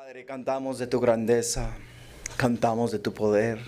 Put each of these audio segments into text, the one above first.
Padre, cantamos de tu grandeza, cantamos de tu poder.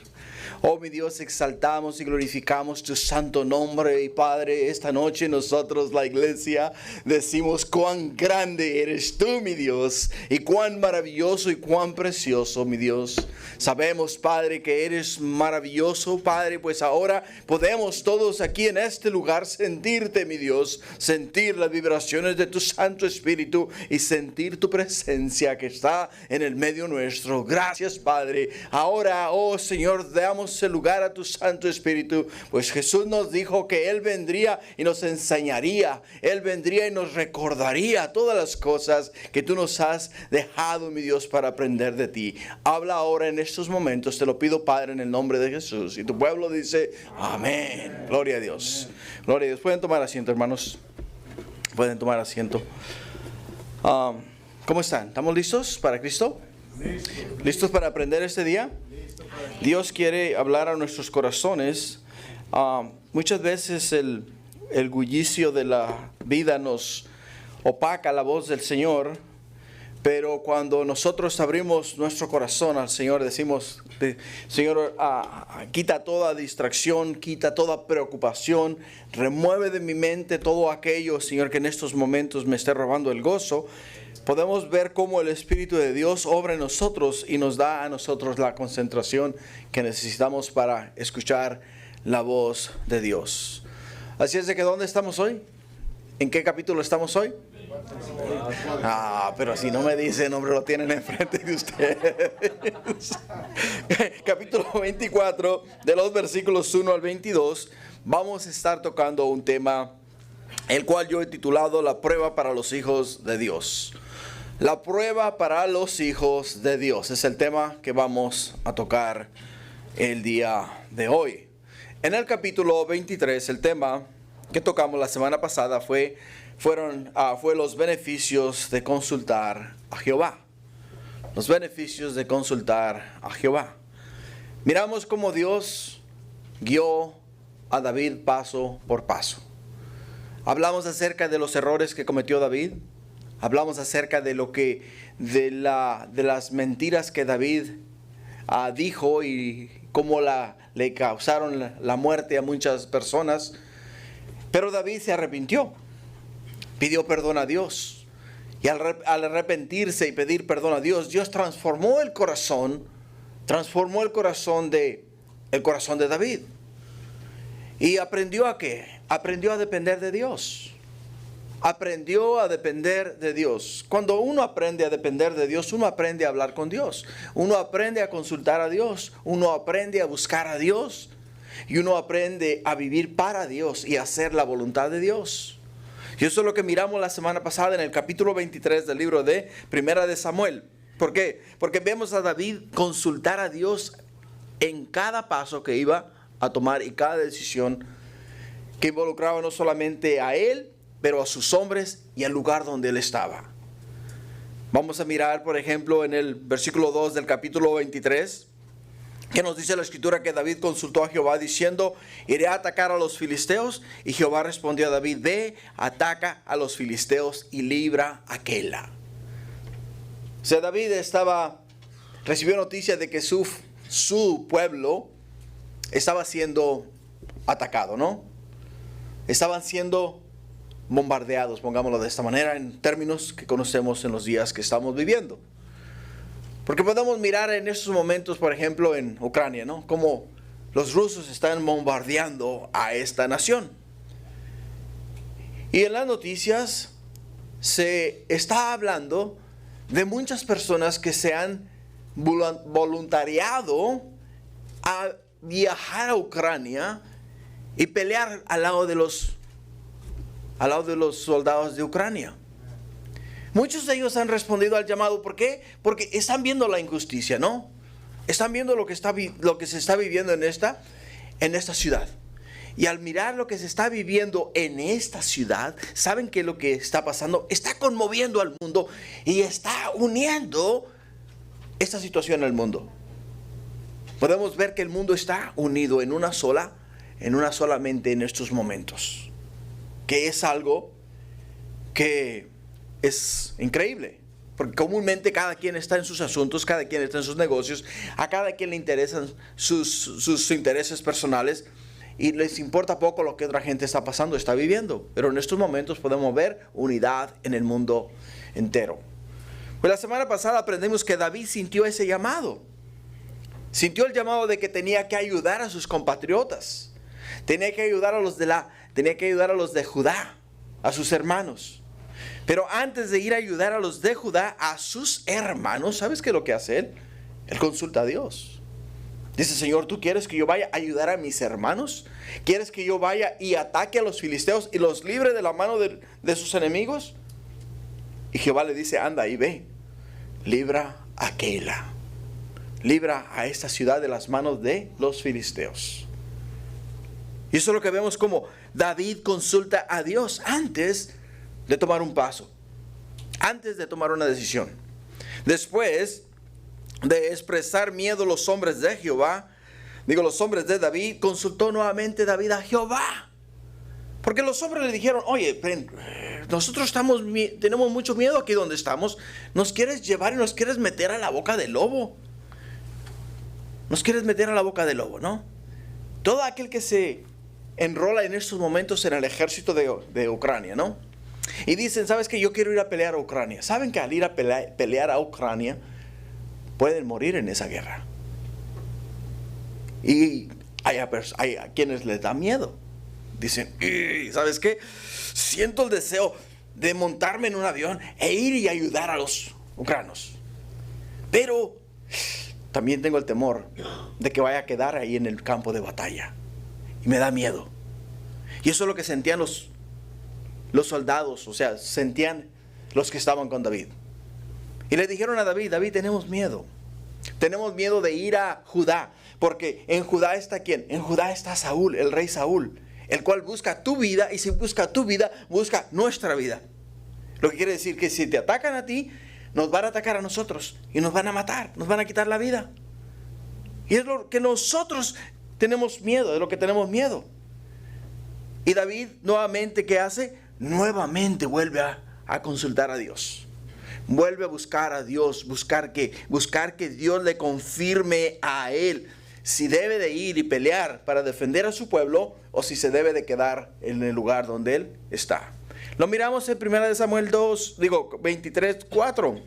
Oh mi Dios, exaltamos y glorificamos tu santo nombre. Y Padre, esta noche nosotros, la iglesia, decimos cuán grande eres tú, mi Dios, y cuán maravilloso y cuán precioso, mi Dios. Sabemos, Padre, que eres maravilloso, Padre, pues ahora podemos todos aquí en este lugar sentirte, mi Dios, sentir las vibraciones de tu Santo Espíritu y sentir tu presencia que está en el medio nuestro. Gracias, Padre. Ahora, oh Señor, damos el lugar a tu Santo Espíritu, pues Jesús nos dijo que Él vendría y nos enseñaría, Él vendría y nos recordaría todas las cosas que tú nos has dejado, mi Dios, para aprender de ti. Habla ahora en estos momentos, te lo pido, Padre, en el nombre de Jesús. Y tu pueblo dice, amén. Gloria a Dios. Gloria a Dios. Pueden tomar asiento, hermanos. Pueden tomar asiento. ¿Cómo están? ¿Estamos listos para Cristo? ¿Listos para aprender este día? Dios quiere hablar a nuestros corazones. Muchas veces el bullicio de la vida nos opaca la voz del Señor, pero cuando nosotros abrimos nuestro corazón al Señor, decimos, Señor, quita toda distracción, quita toda preocupación, remueve de mi mente todo aquello, Señor, que en estos momentos me esté robando el gozo. Podemos ver cómo el Espíritu de Dios obra en nosotros y nos da a nosotros la concentración que necesitamos para escuchar la voz de Dios. Así es de que, ¿dónde estamos hoy? ¿En qué capítulo estamos hoy? Pero si no me dicen, hombre, lo tienen enfrente de ustedes. Capítulo 24, de los versículos 1 al 22, vamos a estar tocando un tema el cual yo he titulado La prueba para los hijos de Dios. La prueba para los hijos de Dios es el tema que vamos a tocar el día de hoy. En el capítulo 23, el tema que tocamos la semana pasada fue los beneficios de consultar a Jehová. Los beneficios de consultar a Jehová. Miramos cómo Dios guió a David paso por paso. Hablamos acerca de los errores que cometió David. Hablamos acerca de las mentiras que David dijo y cómo le causaron la muerte a muchas personas. Pero David se arrepintió, pidió perdón a Dios. Y al arrepentirse y pedir perdón a Dios, Dios transformó el corazón de David. Y aprendió a ¿qué? Aprendió a depender de Dios. Aprendió a depender de Dios. Cuando uno aprende a depender de Dios, uno aprende a hablar con Dios. Uno aprende a consultar a Dios. Uno aprende a buscar a Dios. Y uno aprende a vivir para Dios y a hacer la voluntad de Dios. Y eso es lo que miramos la semana pasada en el capítulo 23 del libro de Primera de Samuel. ¿Por qué? Porque vemos a David consultar a Dios en cada paso que iba a tomar y cada decisión que involucraba no solamente a él, pero a sus hombres y al lugar donde él estaba. Vamos a mirar, por ejemplo, en el versículo 2 del capítulo 23, que nos dice la escritura que David consultó a Jehová diciendo, iré a atacar a los filisteos. Y Jehová respondió a David, ve, ataca a los filisteos y libra a Keila. O sea, David recibió noticia de que su pueblo estaba siendo atacado, ¿no? Estaban siendo bombardeados, pongámoslo de esta manera, en términos que conocemos en los días que estamos viviendo. Porque podemos mirar en estos momentos, por ejemplo, en Ucrania, ¿no? Como los rusos están bombardeando a esta nación. Y en las noticias se está hablando de muchas personas que se han voluntariado a viajar a Ucrania y pelear al lado de los soldados de Ucrania. Muchos de ellos han respondido al llamado. ¿Por qué? Porque están viendo la injusticia, ¿no? Están viendo lo que se está viviendo en esta ciudad. Y al mirar lo que se está viviendo en esta ciudad, saben que lo que está pasando está conmoviendo al mundo y está uniendo esta situación al mundo. Podemos ver que el mundo está unido en una sola mente en estos momentos. Que es algo que es increíble. Porque comúnmente cada quien está en sus asuntos, cada quien está en sus negocios, a cada quien le interesan sus intereses personales y les importa poco lo que otra gente está pasando, está viviendo. Pero en estos momentos podemos ver unidad en el mundo entero. Pues la semana pasada aprendimos que David sintió ese llamado. Sintió el llamado de que tenía que ayudar a sus compatriotas. Tenía que ayudar a los de Judá, a sus hermanos. Pero antes de ir a ayudar a los de Judá, a sus hermanos, ¿sabes qué es lo que hace él? Él consulta a Dios. Dice: Señor, ¿tú quieres que yo vaya a ayudar a mis hermanos? ¿Quieres que yo vaya y ataque a los filisteos y los libre de la mano de sus enemigos? Y Jehová le dice: anda y ve, libra a Keila, libra a esta ciudad de las manos de los filisteos. Y eso es lo que vemos, como David consulta a Dios antes de tomar un paso, antes de tomar una decisión. Después de expresar miedo los hombres de Jehová, los hombres de David, consultó nuevamente David a Jehová. Porque los hombres le dijeron: oye, nosotros tenemos mucho miedo aquí donde estamos. Nos quieres llevar y nos quieres meter a la boca del lobo. Nos quieres meter a la boca del lobo, ¿no? Todo aquel que se enrola en estos momentos en el ejército de Ucrania, ¿no? Y dicen: ¿sabes qué? Yo quiero ir a pelear a Ucrania. ¿Saben que al ir a pelear a Ucrania pueden morir en esa guerra? Y hay a quienes les da miedo. Dicen: ¿sabes qué? Siento el deseo de montarme en un avión e ir y ayudar a los ucranianos. Pero también tengo el temor de que vaya a quedar ahí en el campo de batalla. Y me da miedo. Y eso es lo que sentían los soldados, o sea, sentían los que estaban con David. Y le dijeron a David: David, tenemos miedo. Tenemos miedo de ir a Judá. Porque en Judá está ¿quién? En Judá está Saúl, el rey Saúl, el cual busca tu vida, y si busca tu vida, busca nuestra vida. Lo que quiere decir que si te atacan a ti, nos van a atacar a nosotros y nos van a matar, nos van a quitar la vida. Y es lo que nosotros tenemos miedo, de lo que tenemos miedo. Y David nuevamente, ¿qué hace? Nuevamente vuelve a consultar a Dios. Vuelve a buscar a Dios, buscar que Dios le confirme a él si debe de ir y pelear para defender a su pueblo o si se debe de quedar en el lugar donde él está. Lo miramos en 1 Samuel 23:4.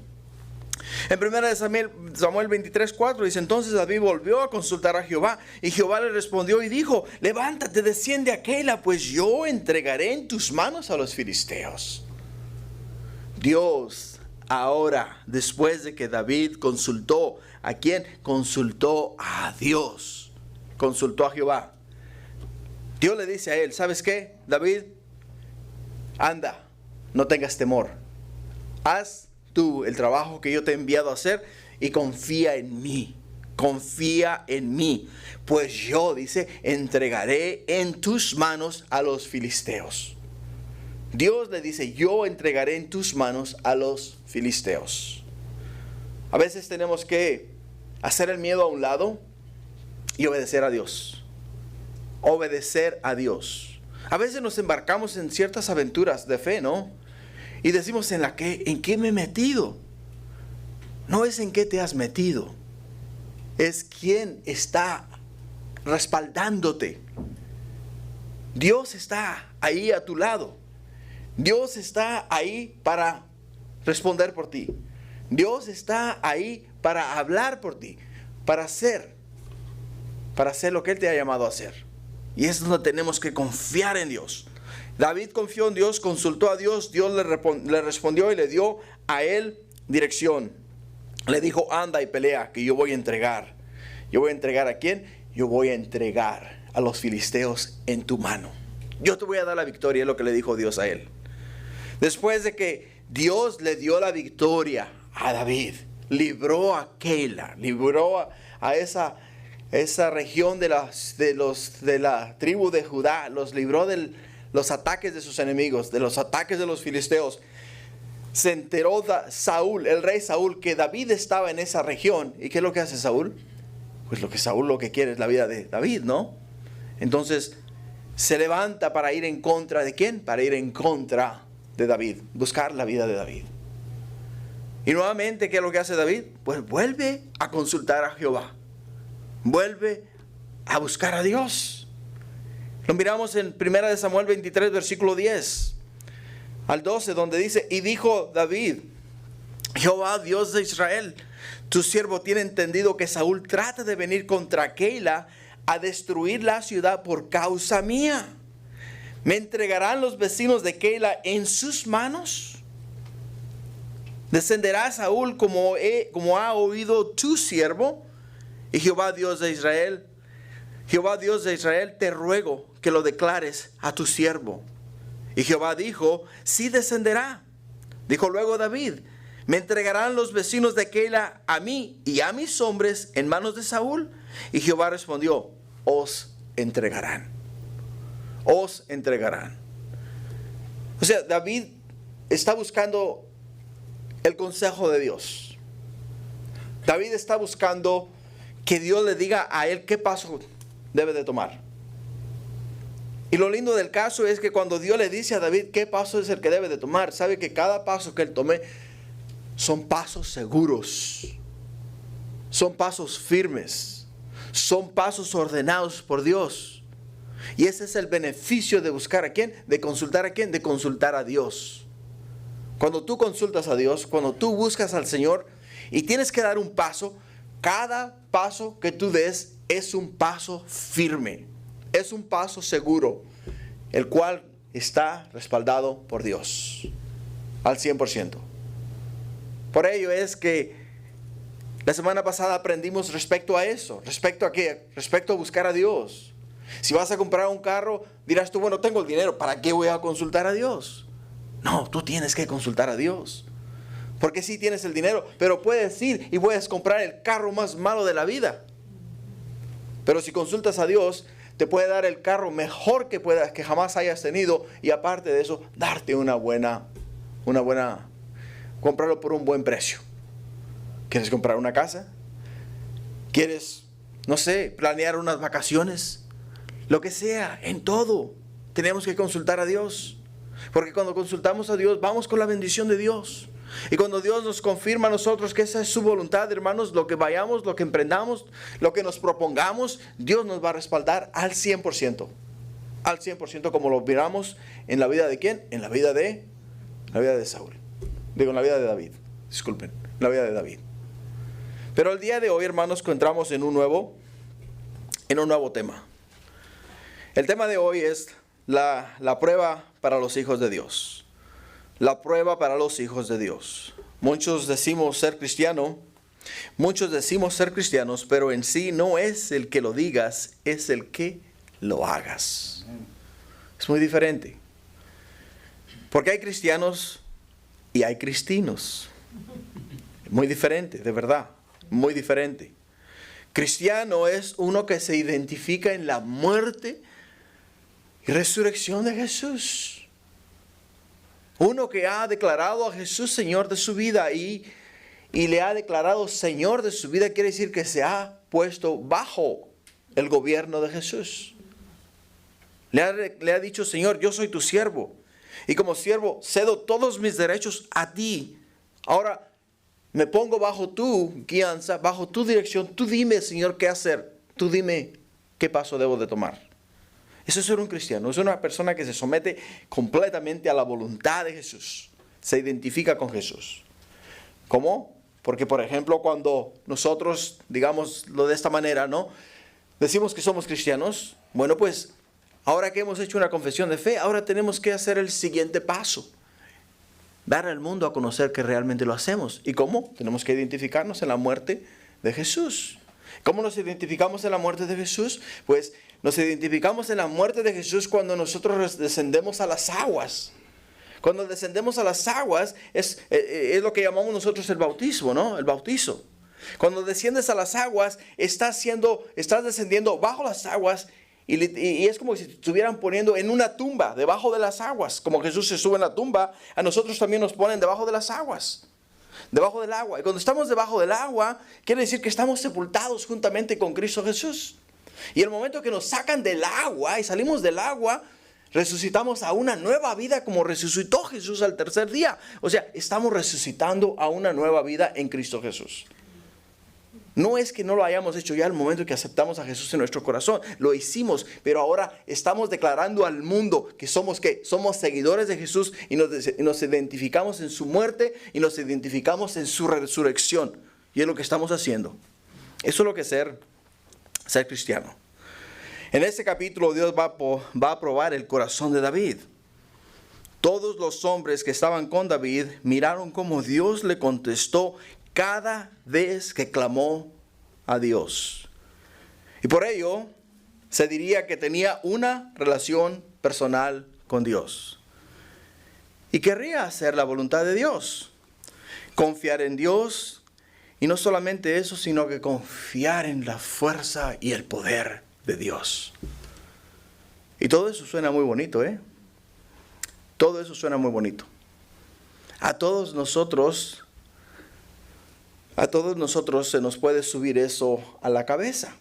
En 1 Samuel 23:4 dice: entonces David volvió a consultar a Jehová, y Jehová le respondió y dijo: levántate, desciende a Keila, pues yo entregaré en tus manos a los filisteos. Dios ahora, después de que David consultó, ¿a quién? Consultó a Dios, consultó a Jehová. Dios le dice a él: ¿sabes qué, David? Anda, no tengas temor. Haz tú el trabajo que yo te he enviado a hacer y confía en mí. Confía en mí. Pues yo, dice, entregaré en tus manos a los filisteos. Dios le dice: yo entregaré en tus manos a los filisteos. A veces tenemos que hacer el miedo a un lado y obedecer a Dios. Obedecer a Dios. A veces nos embarcamos en ciertas aventuras de fe, ¿no? Y decimos: ¿en qué me he metido? No es en qué te has metido. Es quién está respaldándote. Dios está ahí a tu lado. Dios está ahí para responder por ti. Dios está ahí para hablar por ti, para hacer lo que Él te ha llamado a hacer. Y es donde tenemos que confiar en Dios. David confió en Dios, consultó a Dios, Dios le respondió y le dio a él dirección. Le dijo: anda y pelea, que yo voy a entregar. ¿Yo voy a entregar a quién? Yo voy a entregar a los filisteos en tu mano. Yo te voy a dar la victoria, es lo que le dijo Dios a él. Después de que Dios le dio la victoria a David, libró a Keila, libró a esa región de la tribu de Judá, los libró de los ataques de sus enemigos, de los ataques de los filisteos. Se enteró Saúl, el rey Saúl, que David estaba en esa región. ¿Y qué es lo que hace Saúl? Pues Saúl lo que quiere es la vida de David, ¿no? Entonces se levanta para ir en contra de ¿quién? Para ir en contra de David, buscar la vida de David. Y nuevamente, ¿qué es lo que hace David? Pues vuelve a consultar a Jehová. Vuelve a buscar a Dios. Lo miramos en 1 Samuel 23, versículo 10 al 12, donde dice: y dijo David: Jehová, Dios de Israel, tu siervo tiene entendido que Saúl trata de venir contra Keila a destruir la ciudad por causa mía. ¿Me entregarán los vecinos de Keila en sus manos? ¿Descenderá Saúl como ha oído tu siervo? Y Jehová Dios de Israel, te ruego que lo declares a tu siervo. Y Jehová dijo: sí descenderá. Dijo luego David: ¿me entregarán los vecinos de Keila a mí y a mis hombres en manos de Saúl? Y Jehová respondió: os entregarán. Os entregarán. O sea, David está buscando el consejo de Dios. David está buscando que Dios le diga a él qué paso debe de tomar. Y lo lindo del caso es que cuando Dios le dice a David qué paso es el que debe de tomar, sabe que cada paso que él tome son pasos seguros, son pasos firmes, son pasos ordenados por Dios. Y ese es el beneficio de buscar a quién, de consultar a quién, de consultar a Dios. Cuando tú consultas a Dios, cuando tú buscas al Señor y tienes que dar un paso, cada paso que tú des es un paso firme, es un paso seguro, el cual está respaldado por Dios al 100%. Por ello es que la semana pasada aprendimos respecto a eso. ¿Respecto a qué? Respecto a buscar a Dios. Si vas a comprar un carro, dirás tú: bueno, tengo el dinero, ¿para qué voy a consultar a Dios? No, tú tienes que consultar a Dios. Porque sí tienes el dinero, pero puedes ir y puedes comprar el carro más malo de la vida. Pero si consultas a Dios, te puede dar el carro mejor que jamás hayas tenido. Y aparte de eso, darte una buena, comprarlo por un buen precio. ¿Quieres comprar una casa? ¿Quieres, no sé, planear unas vacaciones? Lo que sea, en todo tenemos que consultar a Dios. Porque cuando consultamos a Dios, vamos con la bendición de Dios. Y cuando Dios nos confirma a nosotros que esa es su voluntad, hermanos, lo que vayamos, lo que emprendamos, lo que nos propongamos, Dios nos va a respaldar al 100%. Al 100%, como lo miramos en la vida de ¿quién? En la vida de Saúl. Digo, en la vida de David. Disculpen, en la vida de David. Pero el día de hoy, hermanos, entramos en un nuevo tema. El tema de hoy es la prueba para los hijos de Dios. La prueba para los hijos de Dios. Muchos decimos ser cristianos, pero en sí no es el que lo digas, es el que lo hagas. Es muy diferente. Porque hay cristianos y hay cristinos. Muy diferente, de verdad, muy diferente. Cristiano es uno que se identifica en la muerte y resurrección de Jesús. Uno que ha declarado a Jesús Señor de su vida y le ha declarado Señor de su vida, quiere decir que se ha puesto bajo el gobierno de Jesús. Le ha dicho: Señor, yo soy tu siervo y como siervo cedo todos mis derechos a ti. Ahora me pongo bajo tu guianza, bajo tu dirección. Tú dime, Señor, qué hacer. Tú dime qué paso debo de tomar. Eso es ser un cristiano. Es una persona que se somete completamente a la voluntad de Jesús. Se identifica con Jesús. ¿Cómo? Porque, por ejemplo, cuando nosotros, digámoslo de esta manera, ¿no? Decimos que somos cristianos. Bueno, pues, ahora que hemos hecho una confesión de fe, ahora tenemos que hacer el siguiente paso. Dar al mundo a conocer que realmente lo hacemos. ¿Y cómo? Tenemos que identificarnos en la muerte de Jesús. ¿Cómo nos identificamos en la muerte de Jesús? Pues nos identificamos en la muerte de Jesús cuando nosotros descendemos a las aguas. Cuando descendemos a las aguas es lo que llamamos nosotros el bautismo, ¿no? El bautizo. Cuando desciendes a las aguas, estás descendiendo bajo las aguas y es como si te estuvieran poniendo en una tumba debajo de las aguas. Como Jesús se sube en la tumba, a nosotros también nos ponen debajo de las aguas. Debajo del agua. Y cuando estamos debajo del agua, quiere decir que estamos sepultados juntamente con Cristo Jesús. Y el momento que nos sacan del agua y salimos del agua, Resucitamos a una nueva vida como resucitó Jesús al tercer día. O sea, estamos resucitando a una nueva vida en Cristo Jesús. No es que no lo hayamos hecho ya al momento que aceptamos a Jesús en nuestro corazón. Lo hicimos, pero ahora estamos declarando al mundo que somos ¿qué? Somos seguidores de Jesús y nos identificamos en su muerte y nos identificamos en su resurrección. Y es lo que estamos haciendo. Eso es lo que es ser cristiano. En este capítulo Dios va a probar el corazón de David. Todos los hombres que estaban con David miraron cómo Dios le contestó cada vez que clamó a Dios. Y por ello se diría que tenía una relación personal con Dios. Y querría hacer la voluntad de Dios. Confiar en Dios. Y no solamente eso, sino que confiar en la fuerza y el poder de Dios. Y todo eso suena muy bonito, ¿eh? Todo eso suena muy bonito. A todos nosotros se nos puede subir eso a la cabeza.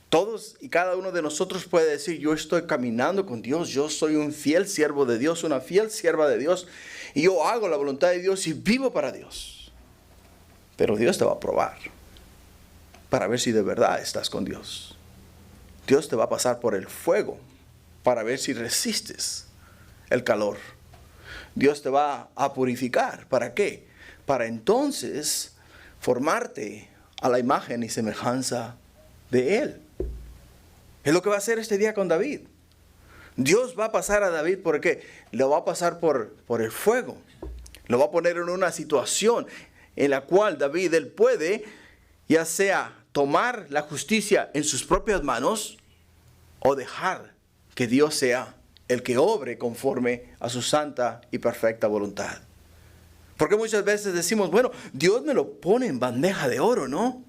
Todos y cada uno de nosotros puede decir, yo estoy caminando con Dios, yo soy un fiel siervo de Dios, una fiel sierva de Dios, y yo hago la voluntad de Dios y vivo para Dios. Pero Dios te va a probar para ver si de verdad estás con Dios. Dios te va a pasar por el fuego para ver si resistes el calor. Dios te va a purificar. ¿Para qué? Para entonces formarte a la imagen y semejanza de Él. Es lo que va a hacer este día con David. Dios va a pasar a David, ¿por qué? Lo va a pasar por el fuego. Lo va a poner en una situación en la cual David, él puede, ya sea tomar la justicia en sus propias manos o dejar que Dios sea el que obre conforme a su santa y perfecta voluntad. Porque muchas veces decimos, bueno, Dios me lo pone en bandeja de oro, ¿no?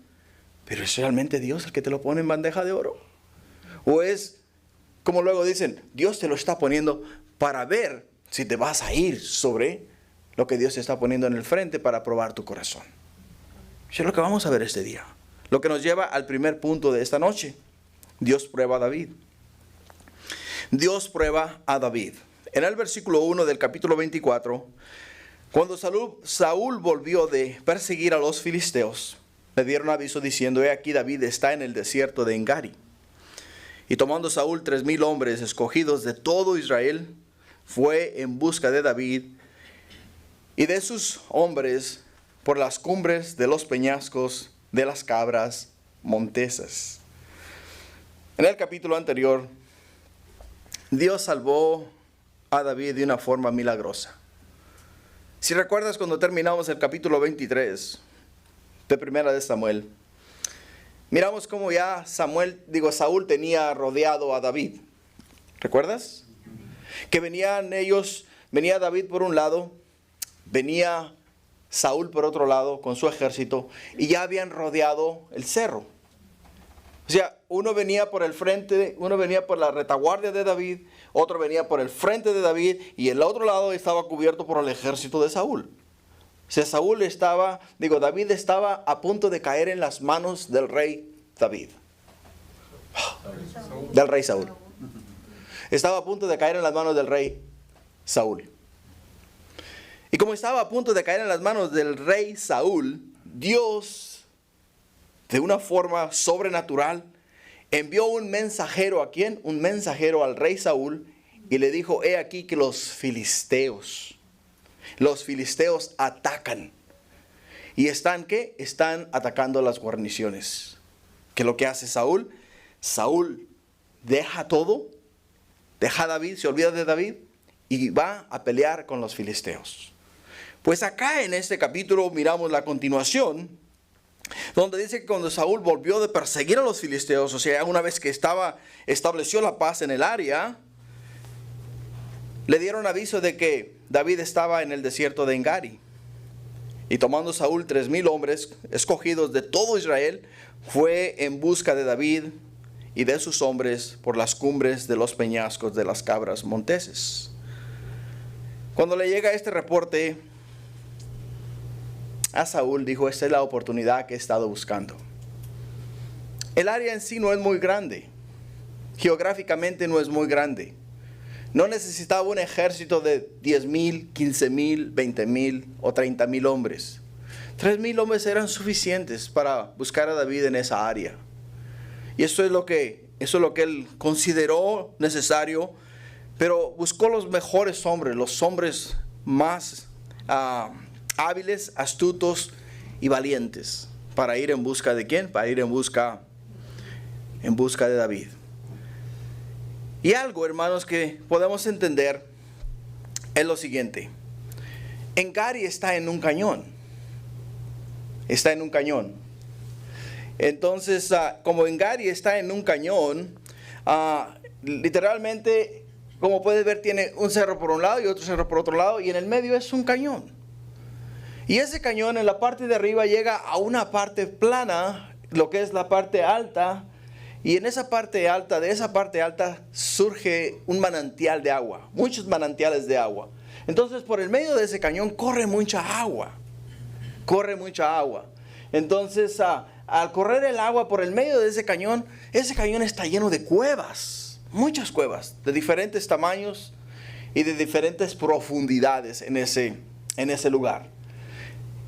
Pero ¿es realmente Dios el que te lo pone en bandeja de oro? ¿O es, como luego dicen, Dios te lo está poniendo para ver si te vas a ir sobre lo que Dios te está poniendo en el frente para probar tu corazón? Eso es lo que vamos a ver este día. Lo que nos lleva al primer punto de esta noche. Dios prueba a David. Dios prueba a David. En el versículo 1 del capítulo 24, cuando Saúl volvió de perseguir a los filisteos, le dieron aviso diciendo, he aquí David está en el desierto de Engari. Y tomando Saúl 3,000 hombres escogidos de todo Israel, fue en busca de David y de sus hombres por las cumbres de los peñascos de las cabras montesas. En el capítulo anterior, Dios salvó a David de una forma milagrosa. Si recuerdas cuando terminamos el capítulo 23 de Primera de Samuel, miramos cómo ya Saúl tenía rodeado a David. ¿Recuerdas? Que venía David por un lado, venía Saúl por otro lado con su ejército y ya habían rodeado el cerro. O sea, uno venía por el frente, uno venía por la retaguardia de David, otro venía por el frente de David y el otro lado estaba cubierto por el ejército de Saúl. O sea, David estaba a punto de caer en las manos del rey David. Del rey Saúl. Estaba a punto de caer en las manos del rey Saúl. Y como estaba a punto de caer en las manos del rey Saúl, Dios, de una forma sobrenatural, envió un mensajero. ¿A quién? Un mensajero al rey Saúl y le dijo, he aquí que los filisteos atacan. ¿Y están qué? Están atacando las guarniciones. ¿Qué es lo que hace Saúl? Saúl deja todo, deja a David, se olvida de David y va a pelear con los filisteos. Pues acá en este capítulo miramos la continuación, donde dice que cuando Saúl volvió de perseguir a los filisteos, o sea, una vez que estableció la paz en el área, le dieron aviso de que David estaba en el desierto de Engari. Y tomando Saúl 3,000 hombres escogidos de todo Israel, fue en busca de David y de sus hombres por las cumbres de los peñascos de las cabras monteses. Cuando le llega este reporte a Saúl, dijo, esta es la oportunidad que he estado buscando. El área en sí no es muy grande. Geográficamente no es muy grande. No necesitaba un ejército de 10,000, 15,000, 20,000 o 30,000 hombres. 3,000 hombres eran suficientes para buscar a David en esa área. Y eso es lo que él consideró necesario, pero buscó los mejores hombres, los hombres más hábiles, astutos y valientes, para ir en busca de ¿quién? Para ir en busca de David. Y algo, hermanos, que podemos entender es lo siguiente. Engari está en un cañón. Está en un cañón. Entonces, como Engari está en un cañón, literalmente, como puedes ver, tiene un cerro por un lado y otro cerro por otro lado, y en el medio es un cañón. Y ese cañón en la parte de arriba llega a una parte plana, lo que es la parte alta, y en esa parte alta, de esa parte alta, surge un manantial de agua, muchos manantiales de agua. Entonces, por el medio de ese cañón corre mucha agua. Entonces, al correr el agua por el medio de ese cañón está lleno de cuevas, muchas cuevas, de diferentes tamaños y de diferentes profundidades en ese lugar.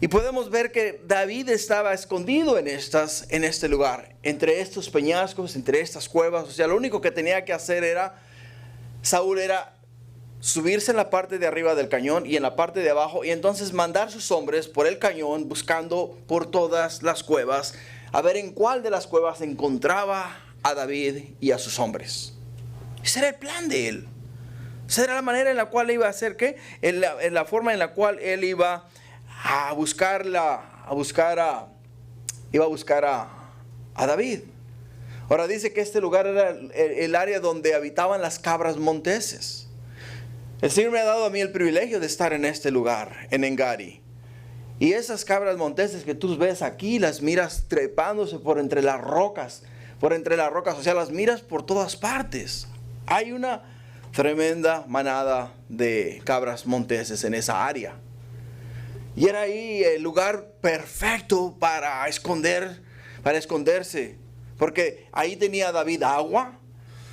Y podemos ver que David estaba escondido en este lugar, entre estos peñascos, entre estas cuevas. O sea, lo único que tenía que hacer Saúl era subirse en la parte de arriba del cañón y en la parte de abajo, y entonces mandar sus hombres por el cañón buscando por todas las cuevas, a ver en cuál de las cuevas encontraba a David y a sus hombres. Ese era el plan de él. Esa era la manera en la cual iba a hacer en la forma en la cual él iba a buscar a David. Ahora dice que este lugar era el área donde habitaban las cabras monteses. El Señor me ha dado a mí el privilegio de estar en este lugar, en Engari. Y esas cabras monteses que tú ves aquí, las miras trepándose por entre las rocas, o sea, las miras por todas partes. Hay una tremenda manada de cabras monteses en esa área. Y era ahí el lugar perfecto para esconderse. Porque ahí tenía David agua,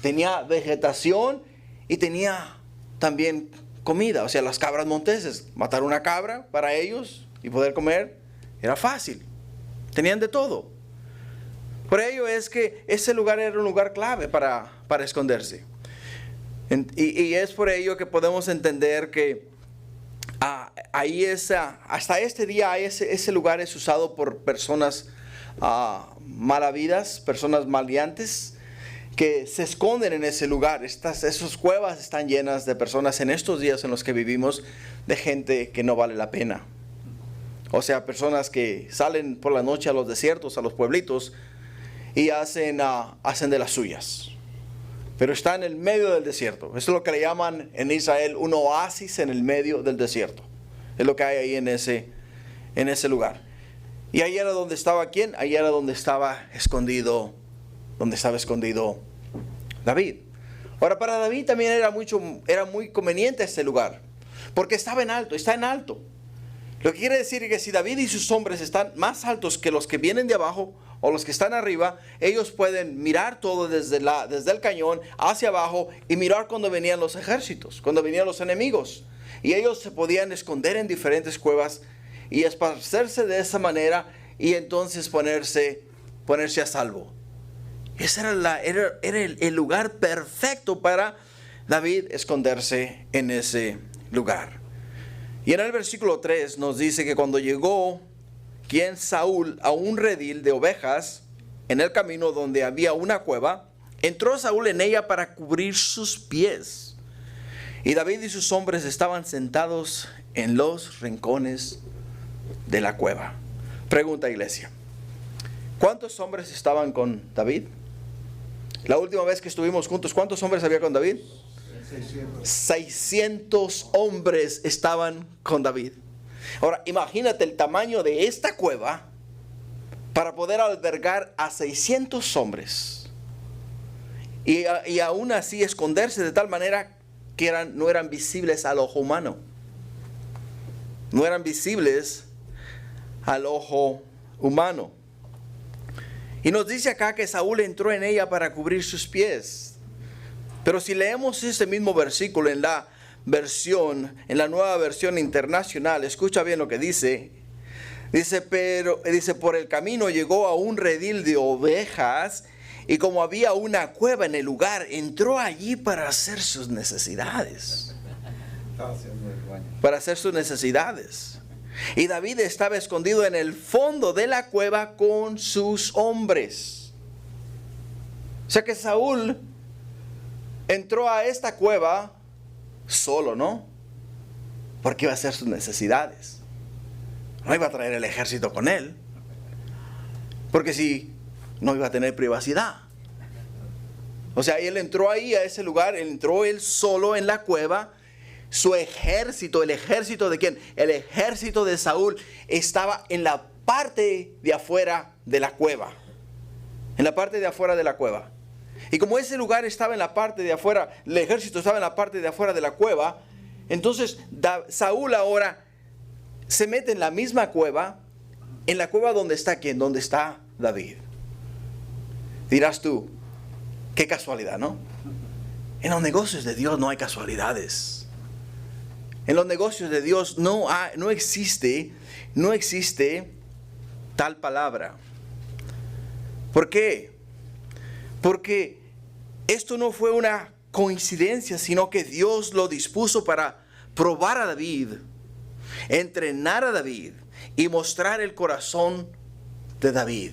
tenía vegetación y tenía también comida. O sea, las cabras monteses, matar una cabra para ellos y poder comer era fácil. Tenían de todo. Por ello es que ese lugar era un lugar clave para esconderse. Y es por ello que podemos entender que hasta este día ese lugar es usado por personas malavidas, personas maleantes, que se esconden en ese lugar. Esas cuevas están llenas de personas en estos días en los que vivimos, de gente que no vale la pena. O sea, personas que salen por la noche a los desiertos, a los pueblitos, y hacen de las suyas. Pero está en el medio del desierto. Eso es lo que le llaman en Israel un oasis en el medio del desierto. Es lo que hay ahí en ese lugar. Y ahí era donde estaba ¿quién? Ahí era donde estaba escondido David. Ahora, para David también era muy conveniente este lugar, porque está en alto. Lo que quiere decir es que si David y sus hombres están más altos que los que vienen de abajo o los que están arriba, ellos pueden mirar todo desde el cañón hacia abajo y mirar cuando venían los ejércitos, cuando venían los enemigos. Y ellos se podían esconder en diferentes cuevas y esparcerse de esa manera y entonces ponerse a salvo. Ese era el lugar perfecto para David esconderse en ese lugar. Y en el versículo 3 nos dice que cuando llegó Saúl a un redil de ovejas en el camino donde había una cueva, entró Saúl en ella para cubrir sus pies. Y David y sus hombres estaban sentados en los rincones de la cueva. Pregunta, iglesia: ¿cuántos hombres estaban con David? La última vez que estuvimos juntos, ¿cuántos hombres había con David? 600 hombres estaban con David. Ahora, imagínate el tamaño de esta cueva para poder albergar a 600 hombres. Y aún así esconderse de tal manera que no eran visibles al ojo humano. No eran visibles al ojo humano. Y nos dice acá que Saúl entró en ella para cubrir sus pies. Pero si leemos este mismo versículo en la nueva versión internacional, escucha bien lo que dice. Dice, por el camino llegó a un redil de ovejas, y como había una cueva en el lugar, entró allí para hacer sus necesidades. Para hacer sus necesidades. Y David estaba escondido en el fondo de la cueva con sus hombres. O sea que Saúl entró a esta cueva solo, ¿no? Porque iba a hacer sus necesidades. No iba a traer el ejército con él. Porque si no iba a tener privacidad. O sea, él entró ahí a ese lugar, entró él solo en la cueva. Su ejército, ¿el ejército de quién? El ejército de Saúl estaba en la parte de afuera de la cueva. En la parte de afuera de la cueva. Y como ese lugar estaba en la parte de afuera, el ejército estaba en la parte de afuera de la cueva, entonces Saúl ahora se mete en la misma cueva, en la cueva donde está ¿quién? Donde está David. Dirás tú, qué casualidad, ¿no? En los negocios de Dios no hay casualidades. En los negocios de Dios no existe tal palabra. ¿Por qué? Porque esto no fue una coincidencia, sino que Dios lo dispuso para probar a David, entrenar a David y mostrar el corazón de David.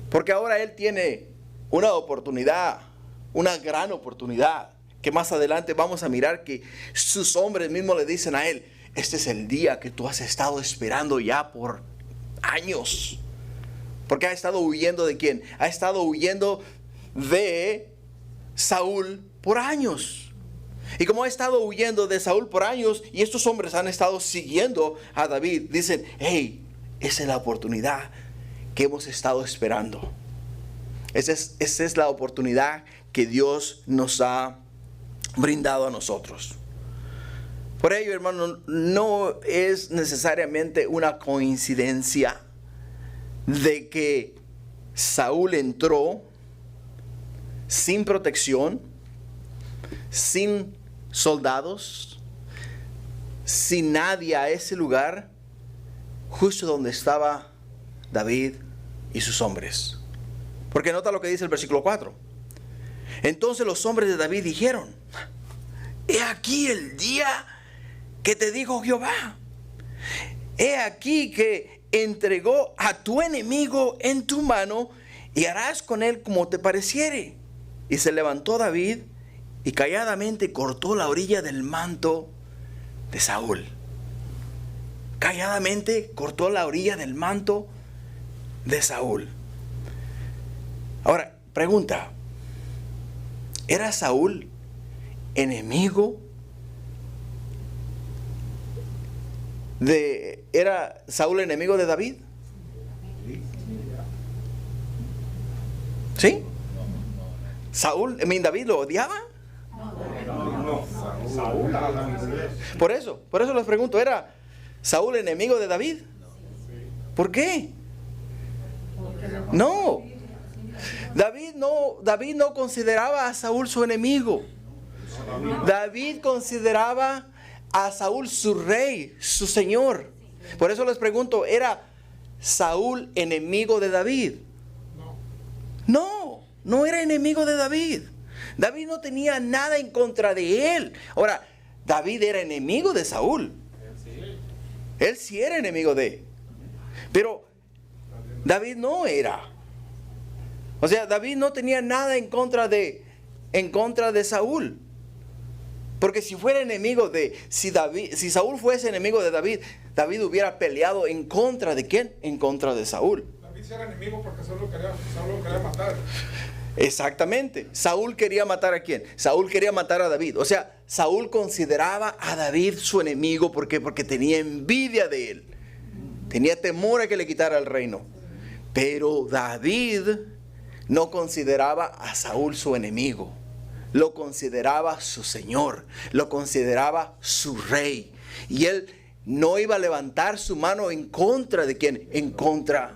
Porque ahora él tiene una oportunidad, una gran oportunidad, que más adelante vamos a mirar que sus hombres mismos le dicen a él, este es el día que tú has estado esperando ya por años. Porque ha estado huyendo ¿de quién? Ha estado huyendo de Saúl por años. Y como ha estado huyendo de Saúl por años y estos hombres han estado siguiendo a David, dicen, hey, esa es la oportunidad que hemos estado esperando. Esa es la oportunidad que Dios nos ha brindado a nosotros. Por ello, hermano, no es necesariamente una coincidencia de que Saúl entró sin protección, sin soldados, sin nadie a ese lugar, justo donde estaba David y sus hombres. Porque nota lo que dice el versículo 4. Entonces los hombres de David dijeron, he aquí el día que te dijo Jehová. He aquí que entregó a tu enemigo en tu mano y harás con él como te pareciere. Y se levantó David y calladamente cortó la orilla del manto de Saúl. Calladamente cortó la orilla del manto de Saúl. Ahora, pregunta, ¿era Saúl enemigo ¿Era Saúl enemigo de David? ¿Sí? ¿David lo odiaba? Por eso les pregunto, ¿era Saúl enemigo de David? ¿Por qué? No. David no consideraba a Saúl su enemigo. David consideraba a Saúl su rey, su señor. Por eso les pregunto, ¿era Saúl enemigo de David? No era enemigo de David. David no tenía nada en contra de él. Ahora, David era enemigo de Saúl. Él sí era enemigo de él. Pero David no era. O sea, David no tenía nada en contra de Saúl. Porque si fuera enemigo si Saúl fuese enemigo de David, David hubiera peleado en contra de ¿quién? En contra de Saúl. David era enemigo porque Saúl lo quería matar. Exactamente. Saúl quería matar ¿a quién? Saúl quería matar a David. O sea, Saúl consideraba a David su enemigo. ¿Por qué? Porque tenía envidia de él. Tenía temor a que le quitara el reino. Pero David no consideraba a Saúl su enemigo. Lo consideraba su señor. Lo consideraba su rey. Y él no iba a levantar su mano en contra de quién. En contra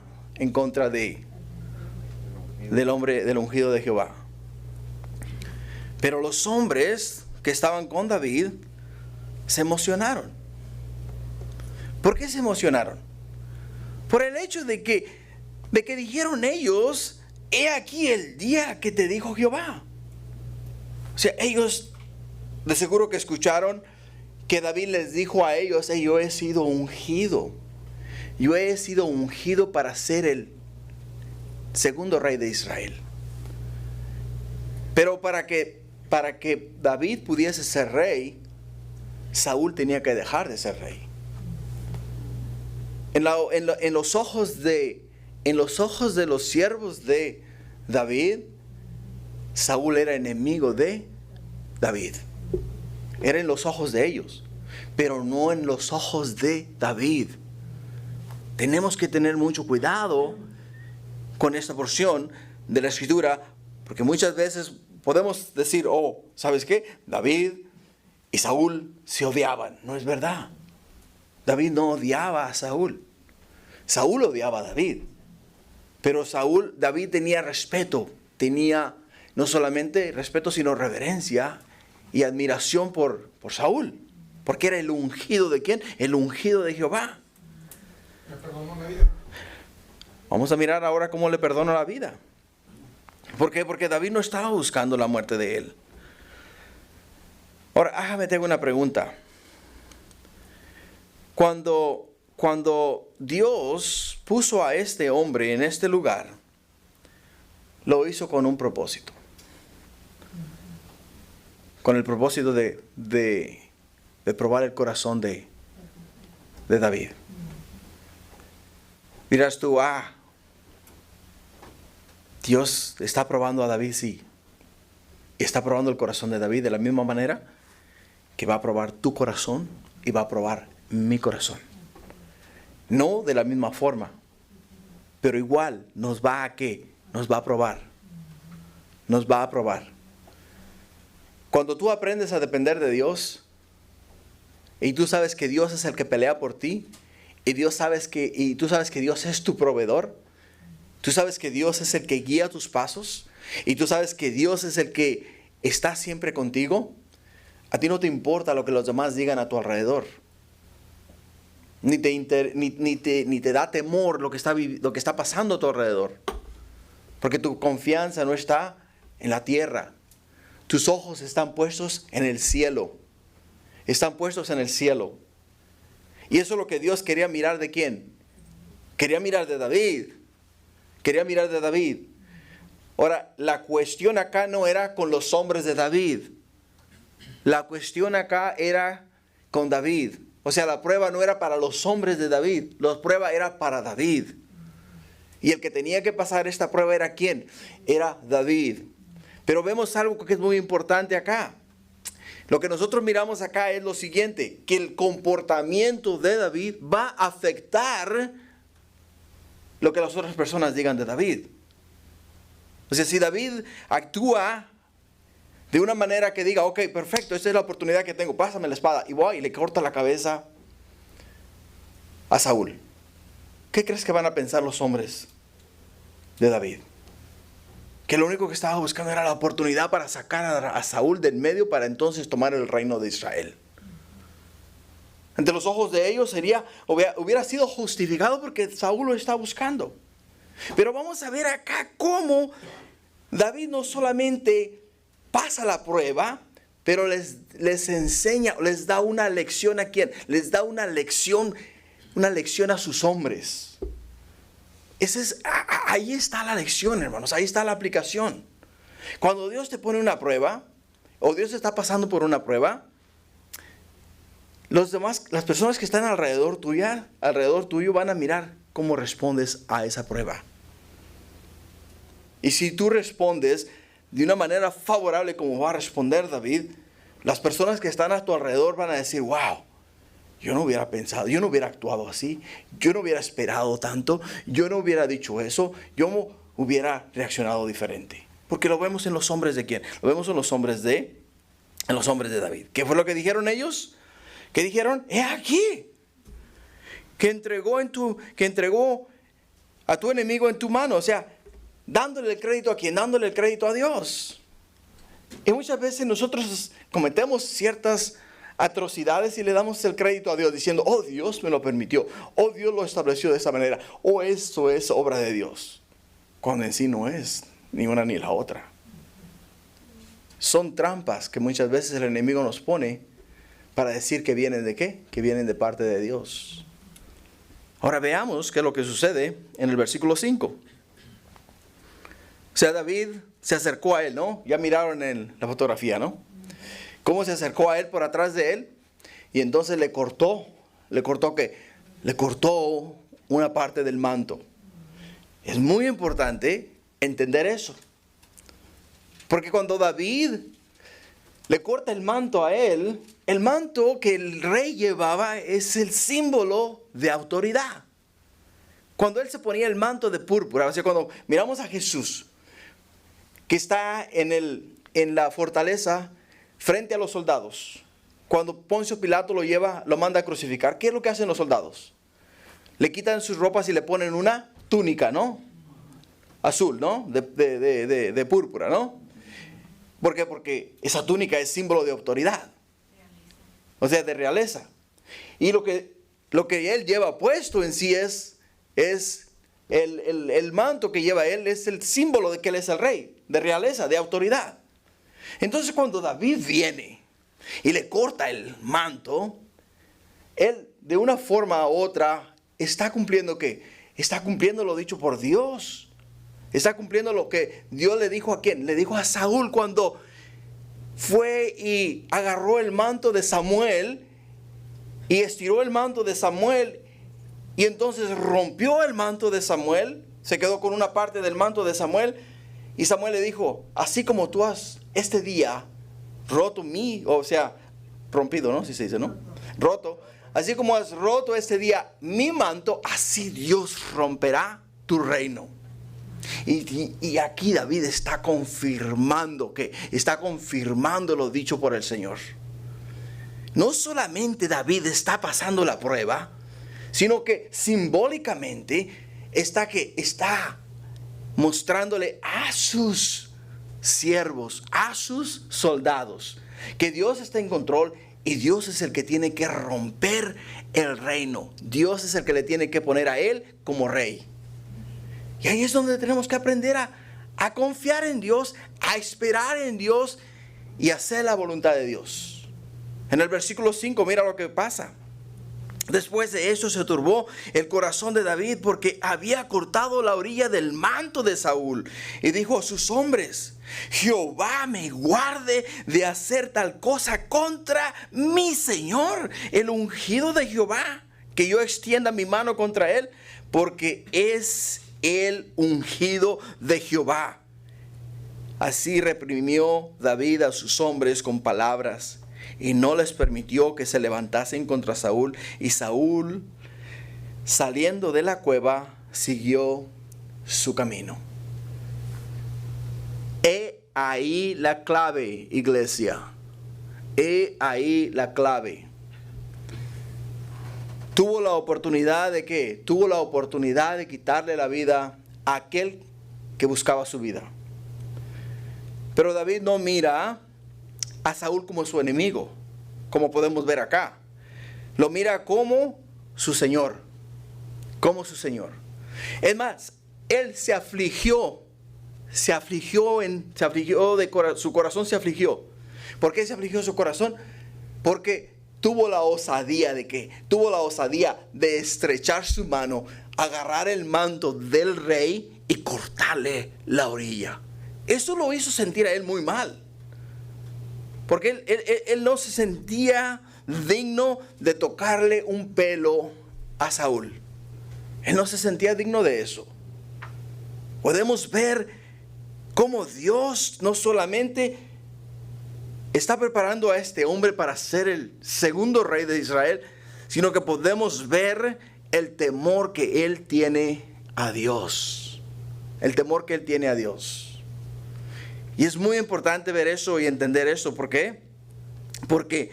del hombre, del ungido de Jehová. Pero los hombres que estaban con David se emocionaron. ¿Por qué se emocionaron? Por el hecho de que dijeron ellos: he aquí el día que te dijo Jehová. O sea, ellos de seguro que escucharon que David les dijo a ellos: yo he sido ungido. Yo he sido ungido para ser el segundo rey de Israel. Pero para que David pudiese ser rey, Saúl tenía que dejar de ser rey. En los ojos de los siervos de David, Saúl era enemigo de David. Era en los ojos de ellos, pero no en los ojos de David. Tenemos que tener mucho cuidado con esta porción de la Escritura, porque muchas veces podemos decir: ¿sabes qué? David y Saúl se odiaban. No es verdad. David no odiaba a Saúl. Saúl odiaba a David. Pero David tenía respeto. Tenía no solamente respeto, sino reverencia y admiración por Saúl. Porque era el ungido de ¿quién? El ungido de Jehová. Le perdonó la vida. Vamos a mirar ahora cómo le perdonó la vida. ¿Por qué? Porque David no estaba buscando la muerte de él. Ahora, déjame te hago una pregunta. Cuando Dios puso a este hombre en este lugar, lo hizo con un propósito. Con el propósito de probar el corazón de David. Dirás tú: Dios está probando a David, sí. Está probando el corazón de David de la misma manera que va a probar tu corazón y va a probar mi corazón. No de la misma forma, pero igual nos va a ¿qué? Nos va a probar. Nos va a probar. Cuando tú aprendes a depender de Dios y tú sabes que Dios es el que pelea por ti y tú sabes que Dios es tu proveedor, tú sabes que Dios es el que guía tus pasos y tú sabes que Dios es el que está siempre contigo, a ti no te importa lo que los demás digan a tu alrededor. Ni te da temor lo que está pasando a tu alrededor. Porque tu confianza no está en la tierra. Tus ojos están puestos en el cielo. Están puestos en el cielo. Y eso es lo que Dios quería mirar de ¿quién? Quería mirar de David. Quería mirar de David. Ahora, la cuestión acá no era con los hombres de David. La cuestión acá era con David. O sea, la prueba no era para los hombres de David. La prueba era para David. Y el que tenía que pasar esta prueba era ¿quién? Era David. Pero vemos algo que es muy importante acá. Lo que nosotros miramos acá es lo siguiente: que el comportamiento de David va a afectar lo que las otras personas digan de David. O sea, si David actúa de una manera que diga: ok, perfecto, esta es la oportunidad que tengo, pásame la espada, y voy y le corta la cabeza a Saúl. ¿Qué crees que van a pensar los hombres de David? Que lo único que estaba buscando era la oportunidad para sacar a Saúl del medio para entonces tomar el reino de Israel. Ante los ojos de ellos hubiera sido justificado porque Saúl lo está buscando. Pero vamos a ver acá cómo David no solamente pasa la prueba, pero les enseña, les da una lección a quién. Les da una lección a sus hombres. Ahí está la lección, hermanos. Ahí está la aplicación. Cuando Dios te pone una prueba, o Dios está pasando por una prueba, las personas que están alrededor tuyo van a mirar cómo respondes a esa prueba. Y si tú respondes de una manera favorable como va a responder David, las personas que están a tu alrededor van a decir: wow, yo no hubiera pensado, yo no hubiera actuado así, yo no hubiera esperado tanto, yo no hubiera dicho eso, yo hubiera reaccionado diferente. Porque lo vemos en los hombres de ¿quién? Lo vemos en los hombres de David. ¿Qué fue lo que dijeron ellos? ¿Qué dijeron? He aquí, que entregó a tu enemigo en tu mano. O sea, dándole el crédito a ¿quién? Dándole el crédito a Dios. Y muchas veces nosotros cometemos ciertas atrocidades y le damos el crédito a Dios diciendo, oh, Dios me lo permitió, oh, Dios lo estableció de esa manera, oh, esto es obra de Dios, cuando en sí no es ni una ni la otra. Son trampas que muchas veces el enemigo nos pone para decir que vienen de ¿qué? Que vienen de parte de Dios. Ahora veamos qué es lo que sucede en el versículo 5. O sea, David se acercó a él, ¿no? Ya miraron en la fotografía, ¿no? Cómo se acercó a él por atrás de él y entonces le cortó ¿qué? Le cortó una parte del manto. Es muy importante entender eso. Porque cuando David le corta el manto a él, el manto que el rey llevaba es el símbolo de autoridad. Cuando él se ponía el manto de púrpura, o sea, cuando miramos a Jesús, que está en la fortaleza frente a los soldados, cuando Poncio Pilato lo manda a crucificar, ¿qué es lo que hacen los soldados? Le quitan sus ropas y le ponen una túnica, ¿no? Azul, ¿no? De púrpura, ¿no? ¿Por qué? Porque esa túnica es símbolo de autoridad. O sea, de realeza. Y lo que él lleva puesto en sí es el manto que lleva él, es el símbolo de que él es el rey, de realeza, de autoridad. Entonces cuando David viene y le corta el manto, él de una forma u otra está cumpliendo ¿qué? Está cumpliendo lo dicho por Dios. Está cumpliendo lo que Dios le dijo a ¿quién? Le dijo a Saúl cuando fue y agarró el manto de Samuel y estiró el manto de Samuel y entonces rompió el manto de Samuel, se quedó con una parte del manto de Samuel y Samuel le dijo, así como tú has este día roto rompido, ¿no? Si se dice, ¿no? Roto. Así como has roto este día mi manto, así Dios romperá tu reino. Y aquí David está confirmando lo dicho por el Señor. No solamente David está pasando la prueba, sino que simbólicamente está mostrándole a sus siervos, a sus soldados, que Dios está en control y Dios es el que tiene que romper el reino. Dios es el que le tiene que poner a él como rey. Y ahí es donde tenemos que aprender a confiar en Dios, a esperar en Dios y hacer la voluntad de Dios. En el versículo 5, mira lo que pasa. Después de eso se turbó el corazón de David porque había cortado la orilla del manto de Saúl. Y dijo a sus hombres, Jehová me guarde de hacer tal cosa contra mi Señor, el ungido de Jehová, que yo extienda mi mano contra él, porque es el ungido de Jehová. Así reprimió David a sus hombres con palabras y no les permitió que se levantasen contra Saúl. Y Saúl, saliendo de la cueva, siguió su camino. He ahí la clave, iglesia. He ahí la clave. Tuvo la oportunidad de ¿qué? Tuvo la oportunidad de quitarle la vida a aquel que buscaba su vida. Pero David no mira a Saúl como su enemigo, como podemos ver acá. Lo mira como su Señor. Como su Señor. Es más, él su corazón se afligió. ¿Por qué se afligió su corazón? Porque tuvo la osadía de ¿qué? Tuvo la osadía de estrechar su mano, agarrar el manto del rey y cortarle la orilla. Eso lo hizo sentir a él muy mal. Porque él no se sentía digno de tocarle un pelo a Saúl. Él no se sentía digno de eso. Podemos ver cómo Dios no solamente está preparando a este hombre para ser el segundo rey de Israel, sino que podemos ver el temor que él tiene a Dios. El temor que él tiene a Dios. Y es muy importante ver eso y entender eso. ¿Por qué? Porque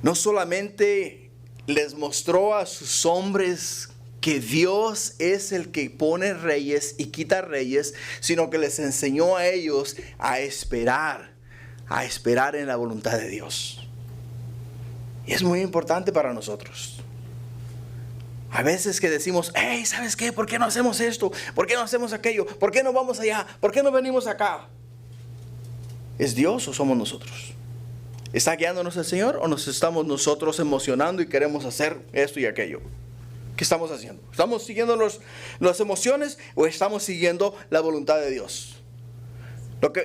no solamente les mostró a sus hombres que Dios es el que pone reyes y quita reyes, sino que les enseñó a ellos a esperar a esperar en la voluntad de Dios. Y es muy importante para nosotros. A veces que decimos, hey, ¿sabes qué? ¿Por qué no hacemos esto? ¿Por qué no hacemos aquello? ¿Por qué no vamos allá? ¿Por qué no venimos acá? ¿Es Dios o somos nosotros? ¿Está guiándonos el Señor o nos estamos nosotros emocionando y queremos hacer esto y aquello? ¿Qué estamos haciendo? ¿Estamos siguiendo las emociones o estamos siguiendo la voluntad de Dios?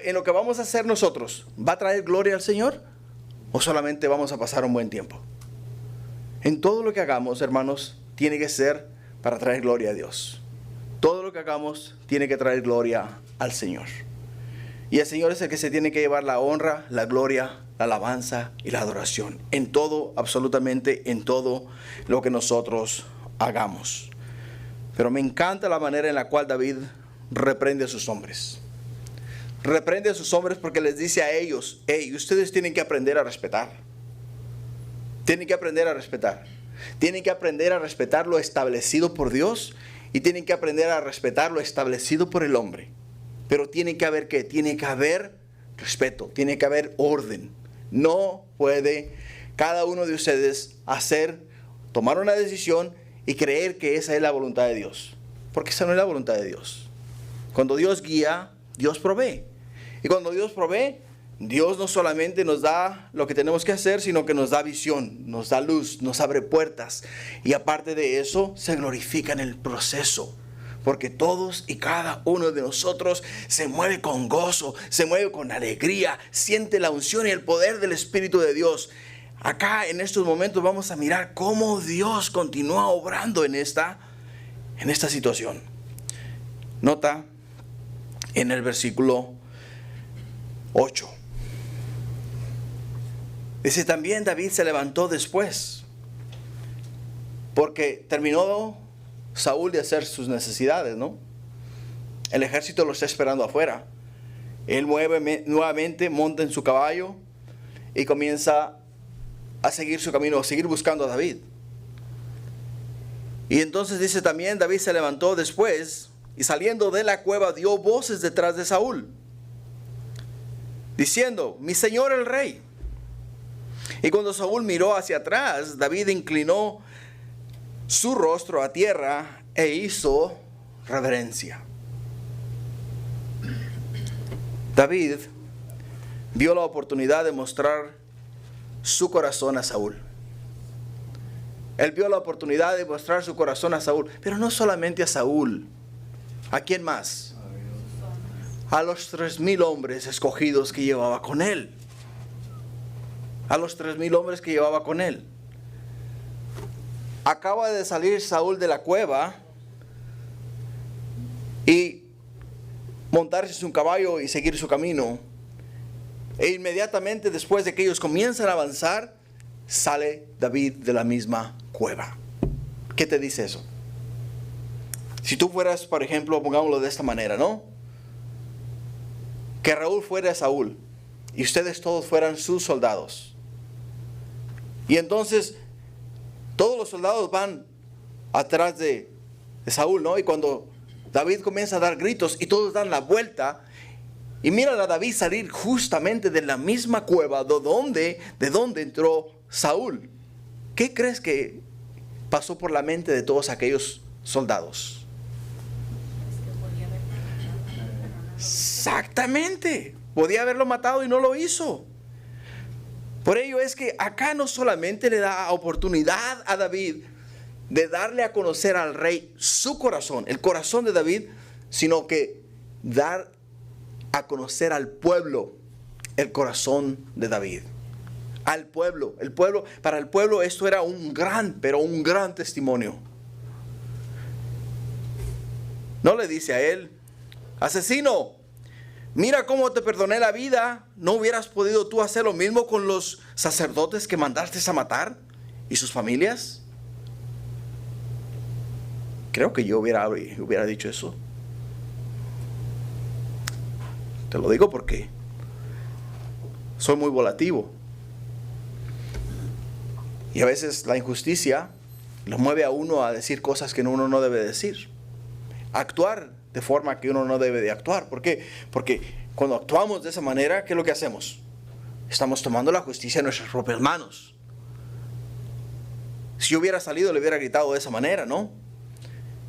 En lo que vamos a hacer nosotros, ¿va a traer gloria al Señor o solamente vamos a pasar un buen tiempo? En todo lo que hagamos, hermanos, tiene que ser para traer gloria a Dios. Todo lo que hagamos tiene que traer gloria al Señor. Y el Señor es el que se tiene que llevar la honra, la gloria, la alabanza y la adoración. En todo, absolutamente en todo lo que nosotros hagamos. Pero me encanta la manera en la cual David reprende a sus hombres. Reprende a sus hombres porque les dice a ellos, hey, ustedes tienen que aprender a respetar. Tienen que aprender a respetar. Tienen que aprender a respetar lo establecido por Dios y tienen que aprender a respetar lo establecido por el hombre. Pero tiene que haber ¿qué? Tiene que haber respeto, tiene que haber orden. No puede cada uno de ustedes tomar una decisión y creer que esa es la voluntad de Dios. Porque esa no es la voluntad de Dios. Cuando Dios guía, Dios provee. Y cuando Dios provee, Dios no solamente nos da lo que tenemos que hacer, sino que nos da visión, nos da luz, nos abre puertas. Y aparte de eso, se glorifica en el proceso. Porque todos y cada uno de nosotros se mueve con gozo, se mueve con alegría, siente la unción y el poder del Espíritu de Dios. Acá en estos momentos vamos a mirar cómo Dios continúa obrando en esta situación. Nota en el versículo 8. Dice, también David se levantó después, porque terminó Saúl de hacer sus necesidades, ¿no? El ejército lo está esperando afuera. Él nuevamente monta en su caballo y comienza a seguir su camino, a seguir buscando a David. Y entonces dice también, David se levantó después y saliendo de la cueva dio voces detrás de Saúl, diciendo, mi señor el rey. Y cuando Saúl miró hacia atrás, David inclinó su rostro a tierra e hizo reverencia. David vio la oportunidad de mostrar su corazón a Saúl. Él vio la oportunidad de mostrar su corazón a Saúl, pero no solamente a Saúl. ¿A quién más? A los 3,000 hombres escogidos que llevaba con él. A los 3,000 hombres que llevaba con él. Acaba de salir Saúl de la cueva y montarse en su caballo y seguir su camino. E inmediatamente después de que ellos comienzan a avanzar, sale David de la misma cueva. ¿Qué te dice eso? Si tú fueras, por ejemplo, pongámoslo de esta manera, ¿no? Que Raúl fuera Saúl y ustedes todos fueran sus soldados. Y entonces todos los soldados van atrás de Saúl, ¿no? Y cuando David comienza a dar gritos y todos dan la vuelta y miran a David salir justamente de la misma cueva de donde entró Saúl. ¿Qué crees que pasó por la mente de todos aquellos soldados? Exactamente. Podía haberlo matado y no lo hizo. Por ello es que acá no solamente le da oportunidad a David de darle a conocer al rey su corazón, el corazón de David, sino que dar a conocer al pueblo el corazón de David. Al pueblo, para el pueblo esto era un gran testimonio. No le dice a él, asesino, mira cómo te perdoné la vida. ¿No hubieras podido tú hacer lo mismo con los sacerdotes que mandaste a matar y sus familias? Creo que yo hubiera dicho eso. Te lo digo porque soy muy volativo. Y a veces la injusticia lo mueve a uno a decir cosas que uno no debe decir. Actuar de forma que uno no debe de actuar. ¿Por qué? Porque cuando actuamos de esa manera, ¿qué es lo que hacemos? estamos tomando la justicia en nuestras propias manos. Si yo hubiera salido, le hubiera gritado de esa manera, ¿no?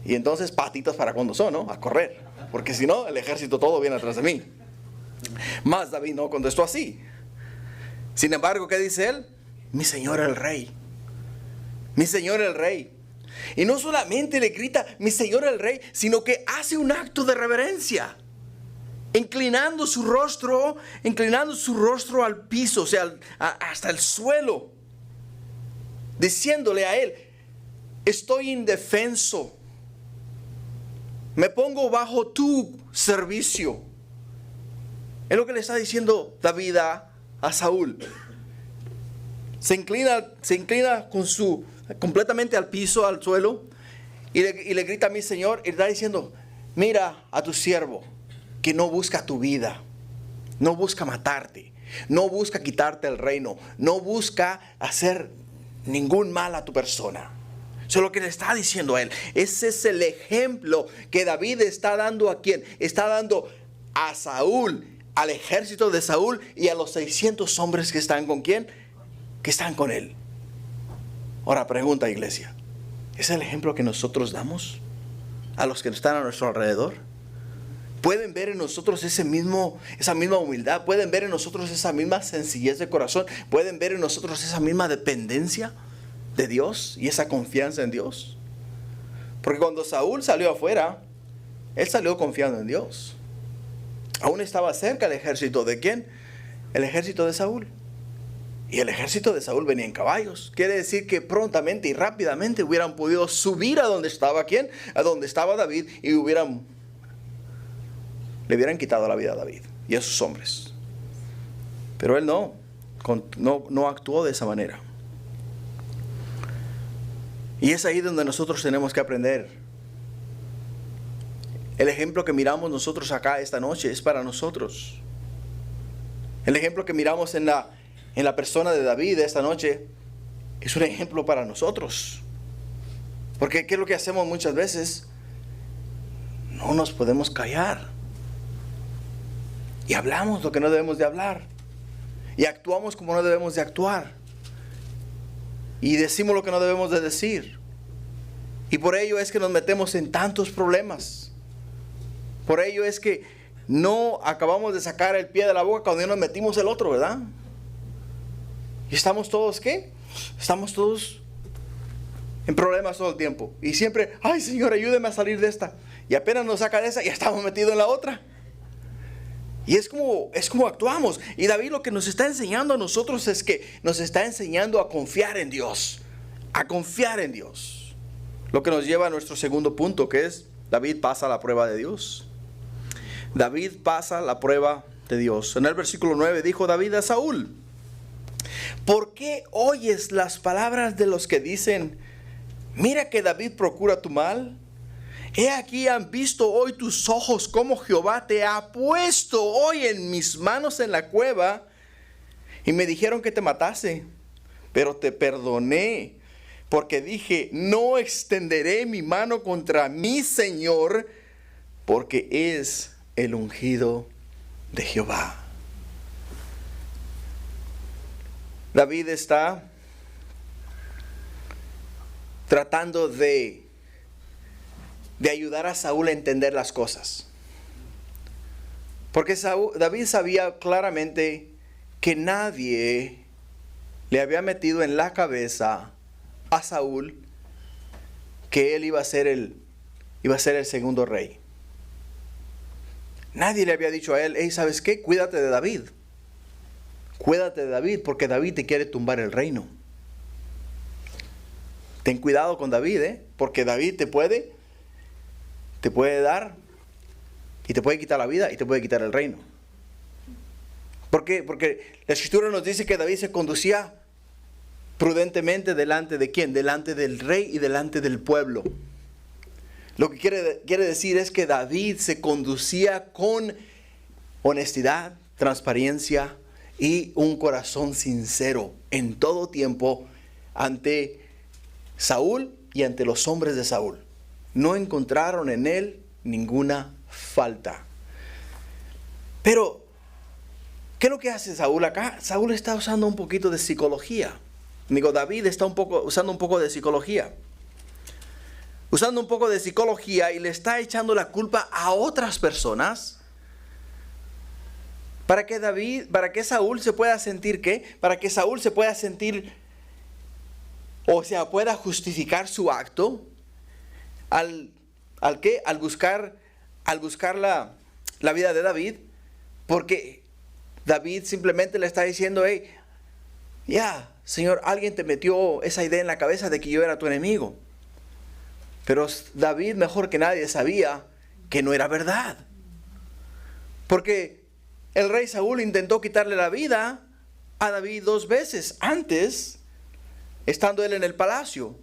Y entonces patitas para cuando son, ¿no? A correr. Porque si no, el ejército todo viene atrás de mí. Mas David no contestó así. Sin embargo, ¿qué dice él? Mi señor el rey. Mi señor el rey. Y no solamente le grita, mi señor el rey, sino que hace un acto de reverencia. Inclinando su rostro al piso, o sea, hasta el suelo. Diciéndole a él, estoy indefenso. Me pongo bajo tu servicio. Es lo que le está diciendo David a Saúl. Se inclina completamente al piso, al suelo, y le grita a mi señor, y le está diciendo, mira a tu siervo, que no busca tu vida, no busca matarte, no busca quitarte el reino, no busca hacer ningún mal a tu persona. Eso es lo que le está diciendo a él. Ese es el ejemplo que David está dando a quién. Está dando a Saúl, al ejército de Saúl y a los 600 hombres que están con quién, que están con él. Ahora pregunta, iglesia, ¿es el ejemplo que nosotros damos a los que están a nuestro alrededor? ¿Pueden ver en nosotros esa misma humildad? ¿Pueden ver en nosotros esa misma sencillez de corazón? ¿Pueden ver en nosotros esa misma dependencia de Dios y esa confianza en Dios? Porque cuando Saúl salió afuera, él salió confiando en Dios. Aún estaba cerca el ejército de ¿quién? El ejército de Saúl. Y el ejército de Saúl venía en caballos. Quiere decir que prontamente y rápidamente hubieran podido subir a donde estaba ¿quién? A donde estaba David, y le hubieran quitado la vida a David y a sus hombres. Pero él no actuó de esa manera. Y es ahí donde nosotros tenemos que aprender. El ejemplo que miramos nosotros acá esta noche es para nosotros. El ejemplo que miramos en la persona de David esta noche es un ejemplo para nosotros. Porque ¿qué es lo que hacemos muchas veces? No nos podemos callar. Y hablamos lo que no debemos de hablar. Y actuamos como no debemos de actuar. Y decimos lo que no debemos de decir. Y por ello es que nos metemos en tantos problemas. Por ello es que no acabamos de sacar el pie de la boca cuando ya nos metimos el otro, ¿verdad? Y estamos todos, ¿qué? Estamos todos en problemas todo el tiempo. Y siempre, ay Señor, ayúdeme a salir de esta. Y apenas nos saca de esa, ya estamos metidos en la otra. Y es como actuamos. Y David lo que nos está enseñando a nosotros es que nos está enseñando a confiar en Dios. A confiar en Dios. Lo que nos lleva a nuestro segundo punto, que es David pasa la prueba de Dios. David pasa la prueba de Dios. En el versículo 9 dijo David a Saúl: ¿por qué oyes las palabras de los que dicen, mira que David procura tu mal? He aquí han visto hoy tus ojos cómo Jehová te ha puesto hoy en mis manos en la cueva, y me dijeron que te matase, pero te perdoné, porque dije, no extenderé mi mano contra mi Señor, porque es el ungido de Jehová. David está tratando de ayudar a Saúl a entender las cosas. Porque David sabía claramente que nadie le había metido en la cabeza a Saúl que él iba a ser el segundo rey. Nadie le había dicho a él, hey, ¿sabes qué? Cuídate de David. Cuídate de David, porque David te quiere tumbar el reino. Ten cuidado con David, porque David te puede dar y te puede quitar la vida y te puede quitar el reino. ¿Por qué? Porque la Escritura nos dice que David se conducía prudentemente delante de ¿quién? Delante del rey y delante del pueblo. Lo que quiere decir es que David se conducía con honestidad, transparencia y un corazón sincero en todo tiempo ante Saúl y ante los hombres de Saúl. No encontraron en él ninguna falta. Pero ¿Qué es lo que hace Saúl acá? Saúl está usando un poquito de psicología. Digo, David está usando un poco de psicología. Usando un poco de psicología y le está echando la culpa a otras personas. Para que Saúl se pueda sentir, ¿qué? Para que Saúl se pueda sentir, o sea, pueda justificar su acto. ¿Al qué? Al buscar la vida de David. Porque David simplemente le está diciendo, hey, ya, Señor, alguien te metió esa idea en la cabeza de que yo era tu enemigo. Pero David, mejor que nadie, sabía que no era verdad. Porque el rey Saúl intentó quitarle la vida a David 2 veces antes, estando él en el palacio.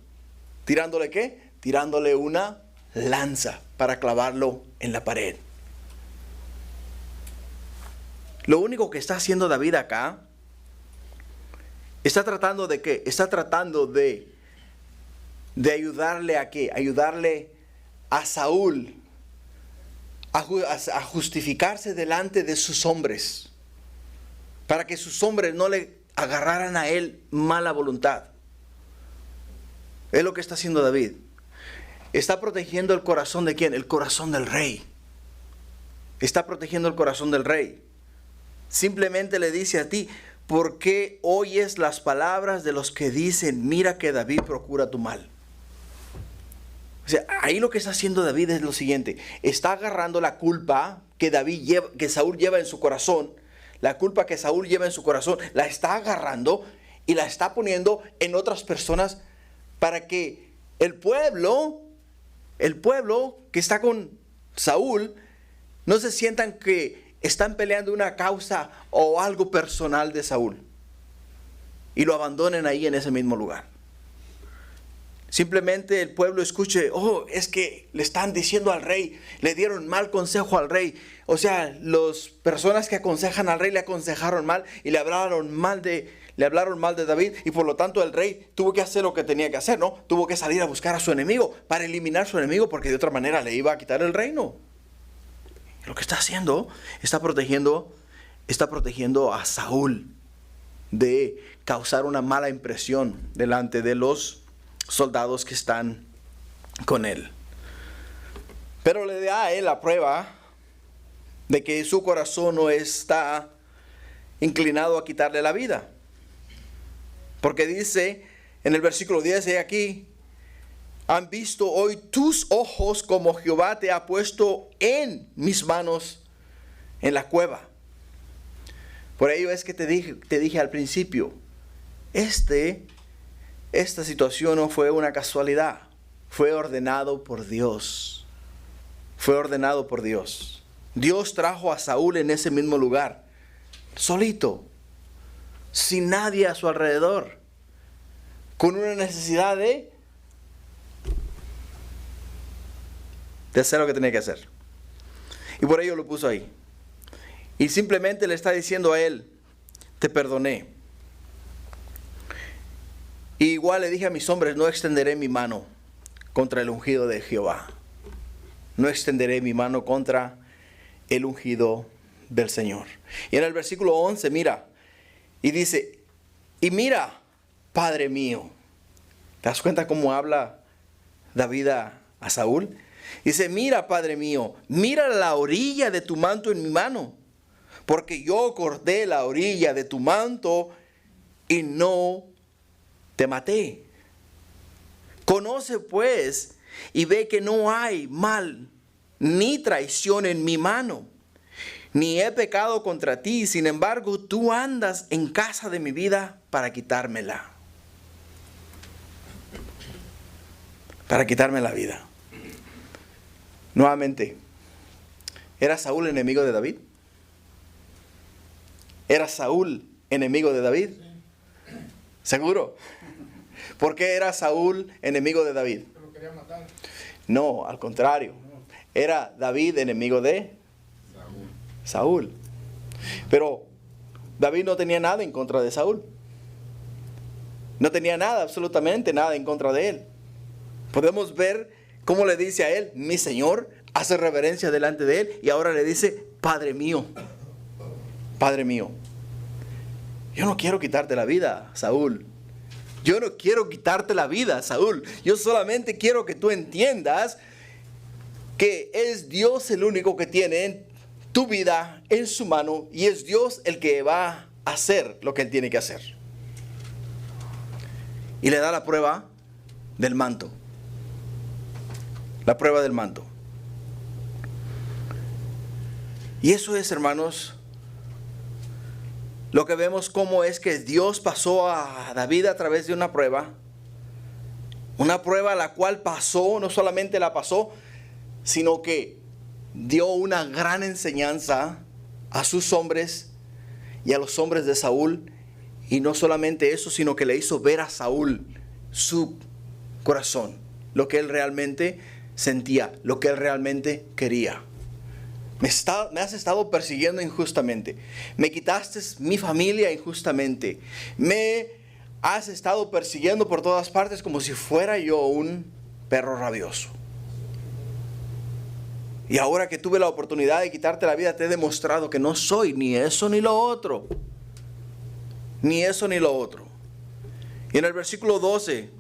¿Tirándole qué? Tirándole una lanza para clavarlo en la pared. Lo único que está haciendo David acá, está tratando de ¿qué? Está tratando de ayudarle a qué? Ayudarle a Saúl a justificarse delante de sus hombres. Para que sus hombres no le agarraran a él mala voluntad. Es lo que está haciendo David. Está protegiendo el corazón de ¿quién? El corazón del rey. Está protegiendo el corazón del rey. Simplemente le dice a ti, ¿por qué oyes las palabras de los que dicen, mira que David procura tu mal? O sea, ahí lo que está haciendo David es lo siguiente. Está agarrando la culpa que Saúl lleva en su corazón. La culpa que Saúl lleva en su corazón, la está agarrando y la está poniendo en otras personas para que el pueblo que está con Saúl, no se sientan que están peleando una causa o algo personal de Saúl. Y lo abandonen ahí en ese mismo lugar. Simplemente el pueblo escuche, oh, es que le están diciendo al rey, le dieron mal consejo al rey. O sea, las personas que aconsejan al rey le aconsejaron mal y le hablaron mal de David. Y por lo tanto el rey tuvo que hacer lo que tenía que hacer, ¿no? Tuvo que salir a buscar a su enemigo para eliminar a su enemigo, porque de otra manera le iba a quitar el reino. Lo que está haciendo, está protegiendo a Saúl de causar una mala impresión delante de los soldados que están con él. Pero le da a él la prueba de que su corazón no está inclinado a quitarle la vida. Porque dice en el versículo 10, he aquí, han visto hoy tus ojos como Jehová te ha puesto en mis manos en la cueva. Por ello es que te dije al principio, esta situación no fue una casualidad, fue ordenado por Dios. Fue ordenado por Dios. Dios trajo a Saúl en ese mismo lugar, solito, sin nadie a su alrededor, con una necesidad de hacer lo que tenía que hacer. Y por ello lo puso ahí. Y simplemente le está diciendo a él, te perdoné. Y igual le dije a mis hombres, no extenderé mi mano contra el ungido de Jehová. No extenderé mi mano contra el ungido del Señor. Y en el versículo 11, mira, y dice, y mira, Padre mío. ¿Te das cuenta cómo habla David a Saúl? Dice, mira, Padre mío, mira la orilla de tu manto en mi mano, porque yo corté la orilla de tu manto y no te maté. Conoce pues y ve que no hay mal ni traición en mi mano, ni he pecado contra ti. Sin embargo, tú andas en casa de mi vida para quitármela. Para quitarme la vida. Nuevamente, ¿era Saúl enemigo de David? ¿Era Saúl enemigo de David? ¿Seguro? ¿Por qué era Saúl enemigo de David? Lo quería matar. No, al contrario. Era David enemigo de Saúl. Pero David no tenía nada en contra de Saúl. No tenía nada, absolutamente nada en contra de él. Podemos ver cómo le dice a él, mi Señor, hace reverencia delante de él y ahora le dice, Padre mío. Padre mío, yo no quiero quitarte la vida, Saúl. Yo no quiero quitarte la vida, Saúl. Yo solamente quiero que tú entiendas que es Dios el único que tiene tu vida en su mano y es Dios el que va a hacer lo que Él tiene que hacer. Y le da la prueba del manto. La prueba del manto. Y eso es, hermanos, lo que vemos cómo es que Dios pasó a David a través de una prueba. Una prueba la cual pasó, no solamente la pasó, sino que dio una gran enseñanza a sus hombres y a los hombres de Saúl. Y no solamente eso, sino que le hizo ver a Saúl su corazón, lo que él realmente sentía, lo que él realmente quería. Me has estado persiguiendo injustamente. Me quitaste mi familia injustamente. Me has estado persiguiendo por todas partes como si fuera yo un perro rabioso. Y ahora que tuve la oportunidad de quitarte la vida, te he demostrado que no soy ni eso ni lo otro. Ni eso ni lo otro. Y en el versículo 12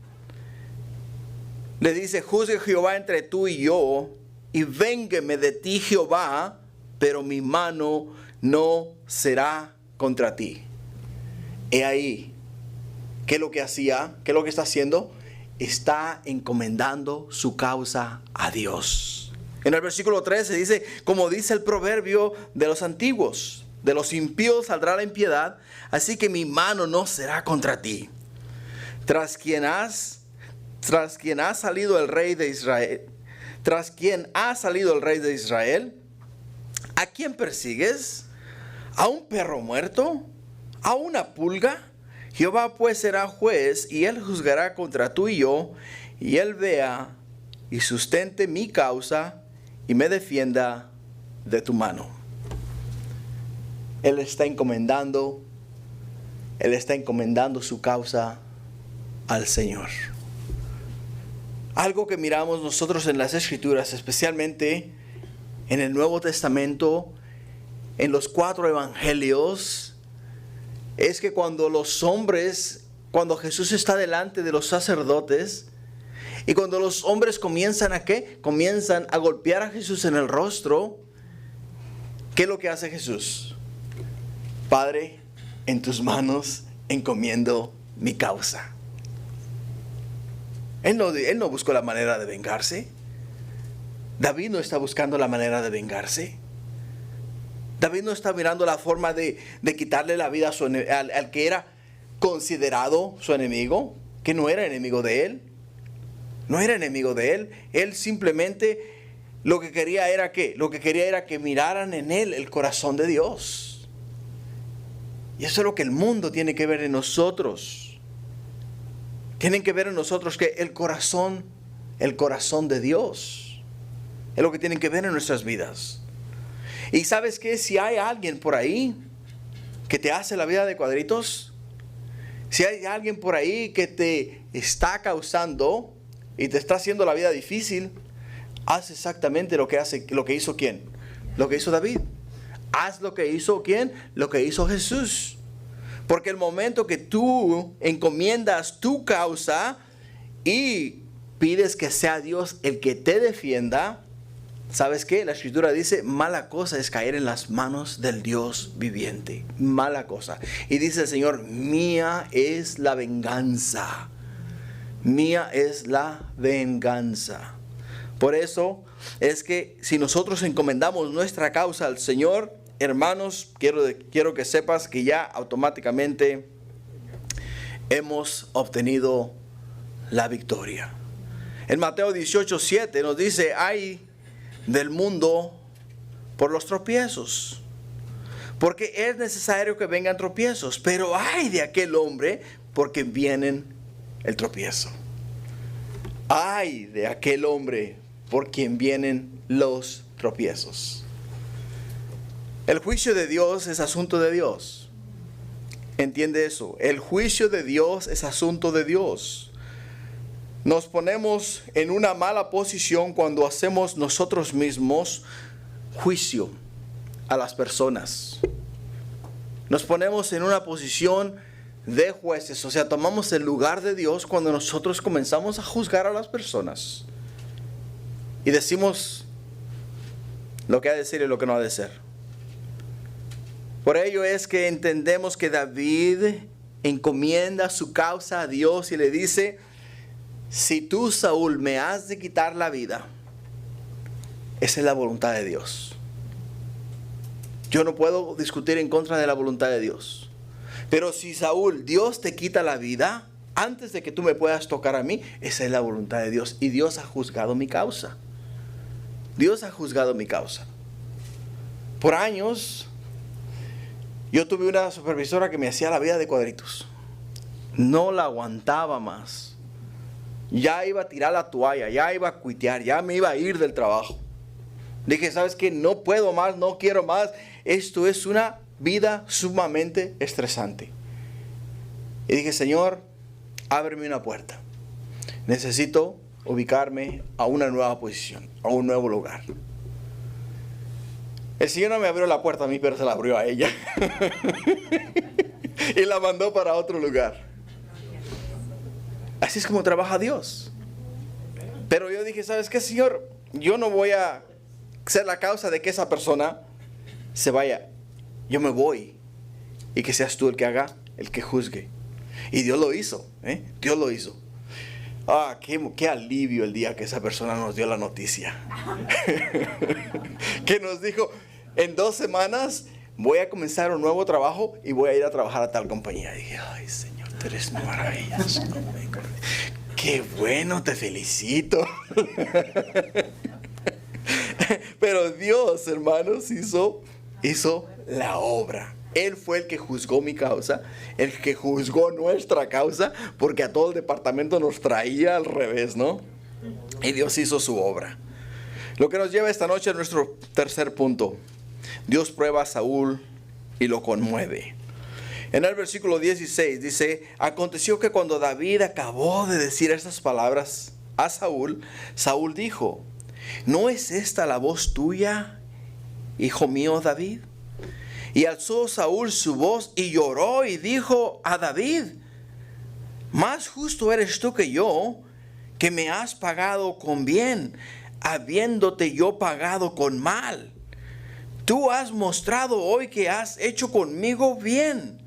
le dice: juzgue Jehová entre tú y yo, y véngueme de ti Jehová, pero mi mano no será contra ti. He ahí, ¿qué es lo que hacía? ¿Qué es lo que está haciendo? Está encomendando su causa a Dios. En el versículo 13 dice, como dice el proverbio de los antiguos, de los impíos saldrá la impiedad, así que mi mano no será contra ti. Tras quien ha salido el rey de Israel, tras quien ha salido el rey de Israel, ¿a quién persigues? ¿A un perro muerto? ¿A una pulga? Jehová pues será juez, y él juzgará contra tú y yo, y él vea y sustente mi causa, y me defienda de tu mano. Él está encomendando su causa al Señor. Algo que miramos nosotros en las Escrituras, especialmente en el Nuevo Testamento, en los 4 evangelios, es que cuando Jesús está delante de los sacerdotes, y cuando los hombres comienzan a golpear a Jesús en el rostro, ¿qué es lo que hace Jesús? Padre, en tus manos encomiendo mi causa. Él no buscó la manera de vengarse. David no está buscando la manera de vengarse. David no está mirando la forma de quitarle la vida al que era considerado su enemigo, que no era enemigo de él. No era enemigo de él. Él simplemente lo que quería era ¿qué? Lo que quería era que miraran en él el corazón de Dios. Y eso es lo que el mundo tiene que ver en nosotros. Tienen que ver en nosotros que el corazón de Dios es lo que tienen que ver en nuestras vidas. Y ¿sabes qué? Si hay alguien por ahí que te hace la vida de cuadritos, si hay alguien por ahí que te está causando y te está haciendo la vida difícil, haz exactamente lo que hizo ¿quién? Lo que hizo David. Haz lo que hizo ¿quién? Lo que hizo Jesús. Porque el momento que tú encomiendas tu causa y pides que sea Dios el que te defienda, ¿sabes qué? La Escritura dice, mala cosa es caer en las manos del Dios viviente. Mala cosa. Y dice el Señor, mía es la venganza. Mía es la venganza. Por eso es que si nosotros encomendamos nuestra causa al Señor, hermanos, quiero que sepas que ya automáticamente hemos obtenido la victoria. En Mateo 18:7 nos dice, ay del mundo por los tropiezos, porque es necesario que vengan tropiezos, pero ay de aquel hombre porque vienen el tropiezo. Ay de aquel hombre por quien vienen los tropiezos. El juicio de Dios es asunto de Dios. ¿Entiende eso? El juicio de Dios es asunto de Dios. Nos ponemos en una mala posición cuando hacemos nosotros mismos juicio a las personas. Nos ponemos en una posición de jueces, o sea, tomamos el lugar de Dios cuando nosotros comenzamos a juzgar a las personas y decimos lo que ha de ser y lo que no ha de ser. Por ello es que entendemos que David encomienda su causa a Dios y le dice: si tú, Saúl, me has de quitar la vida, esa es la voluntad de Dios. Yo no puedo discutir en contra de la voluntad de Dios. Pero si, Saúl, Dios te quita la vida antes de que tú me puedas tocar a mí, esa es la voluntad de Dios. Y Dios ha juzgado mi causa. Dios ha juzgado mi causa. Por años, yo tuve una supervisora que me hacía la vida de cuadritos. No la aguantaba más. Ya iba a tirar la toalla, ya iba a cuitear, ya me iba a ir del trabajo. Dije, ¿sabes qué? No puedo más, no quiero más. Esto es una vida sumamente estresante. Y dije, Señor, ábreme una puerta. Necesito ubicarme a una nueva posición, a un nuevo lugar. El Señor no me abrió la puerta a mí, pero se la abrió a ella. Y la mandó para otro lugar. Así es como trabaja Dios. Pero yo dije, ¿sabes qué, Señor? Yo no voy a ser la causa de que esa persona se vaya. Yo me voy. Y que seas tú el que haga, el que juzgue. Y Dios lo hizo. Dios lo hizo. Qué alivio el día que esa persona nos dio la noticia. Que nos dijo, en 2 semanas voy a comenzar un nuevo trabajo y voy a ir a trabajar a tal compañía. Y dije, ay, Señor, tú eres maravilloso. Qué bueno, te felicito. Pero Dios, hermanos, hizo la obra. Él fue el que juzgó mi causa, el que juzgó nuestra causa, porque a todo el departamento nos traía al revés, ¿no? Y Dios hizo su obra. Lo que nos lleva esta noche a nuestro tercer punto. Dios prueba a Saúl y lo conmueve. En el versículo 16 dice, aconteció que cuando David acabó de decir estas palabras a Saúl, Saúl dijo, ¿no es esta la voz tuya, hijo mío David? Y alzó Saúl su voz y lloró y dijo a David, más justo eres tú que yo, que me has pagado con bien, habiéndote yo pagado con mal. Tú has mostrado hoy que has hecho conmigo bien,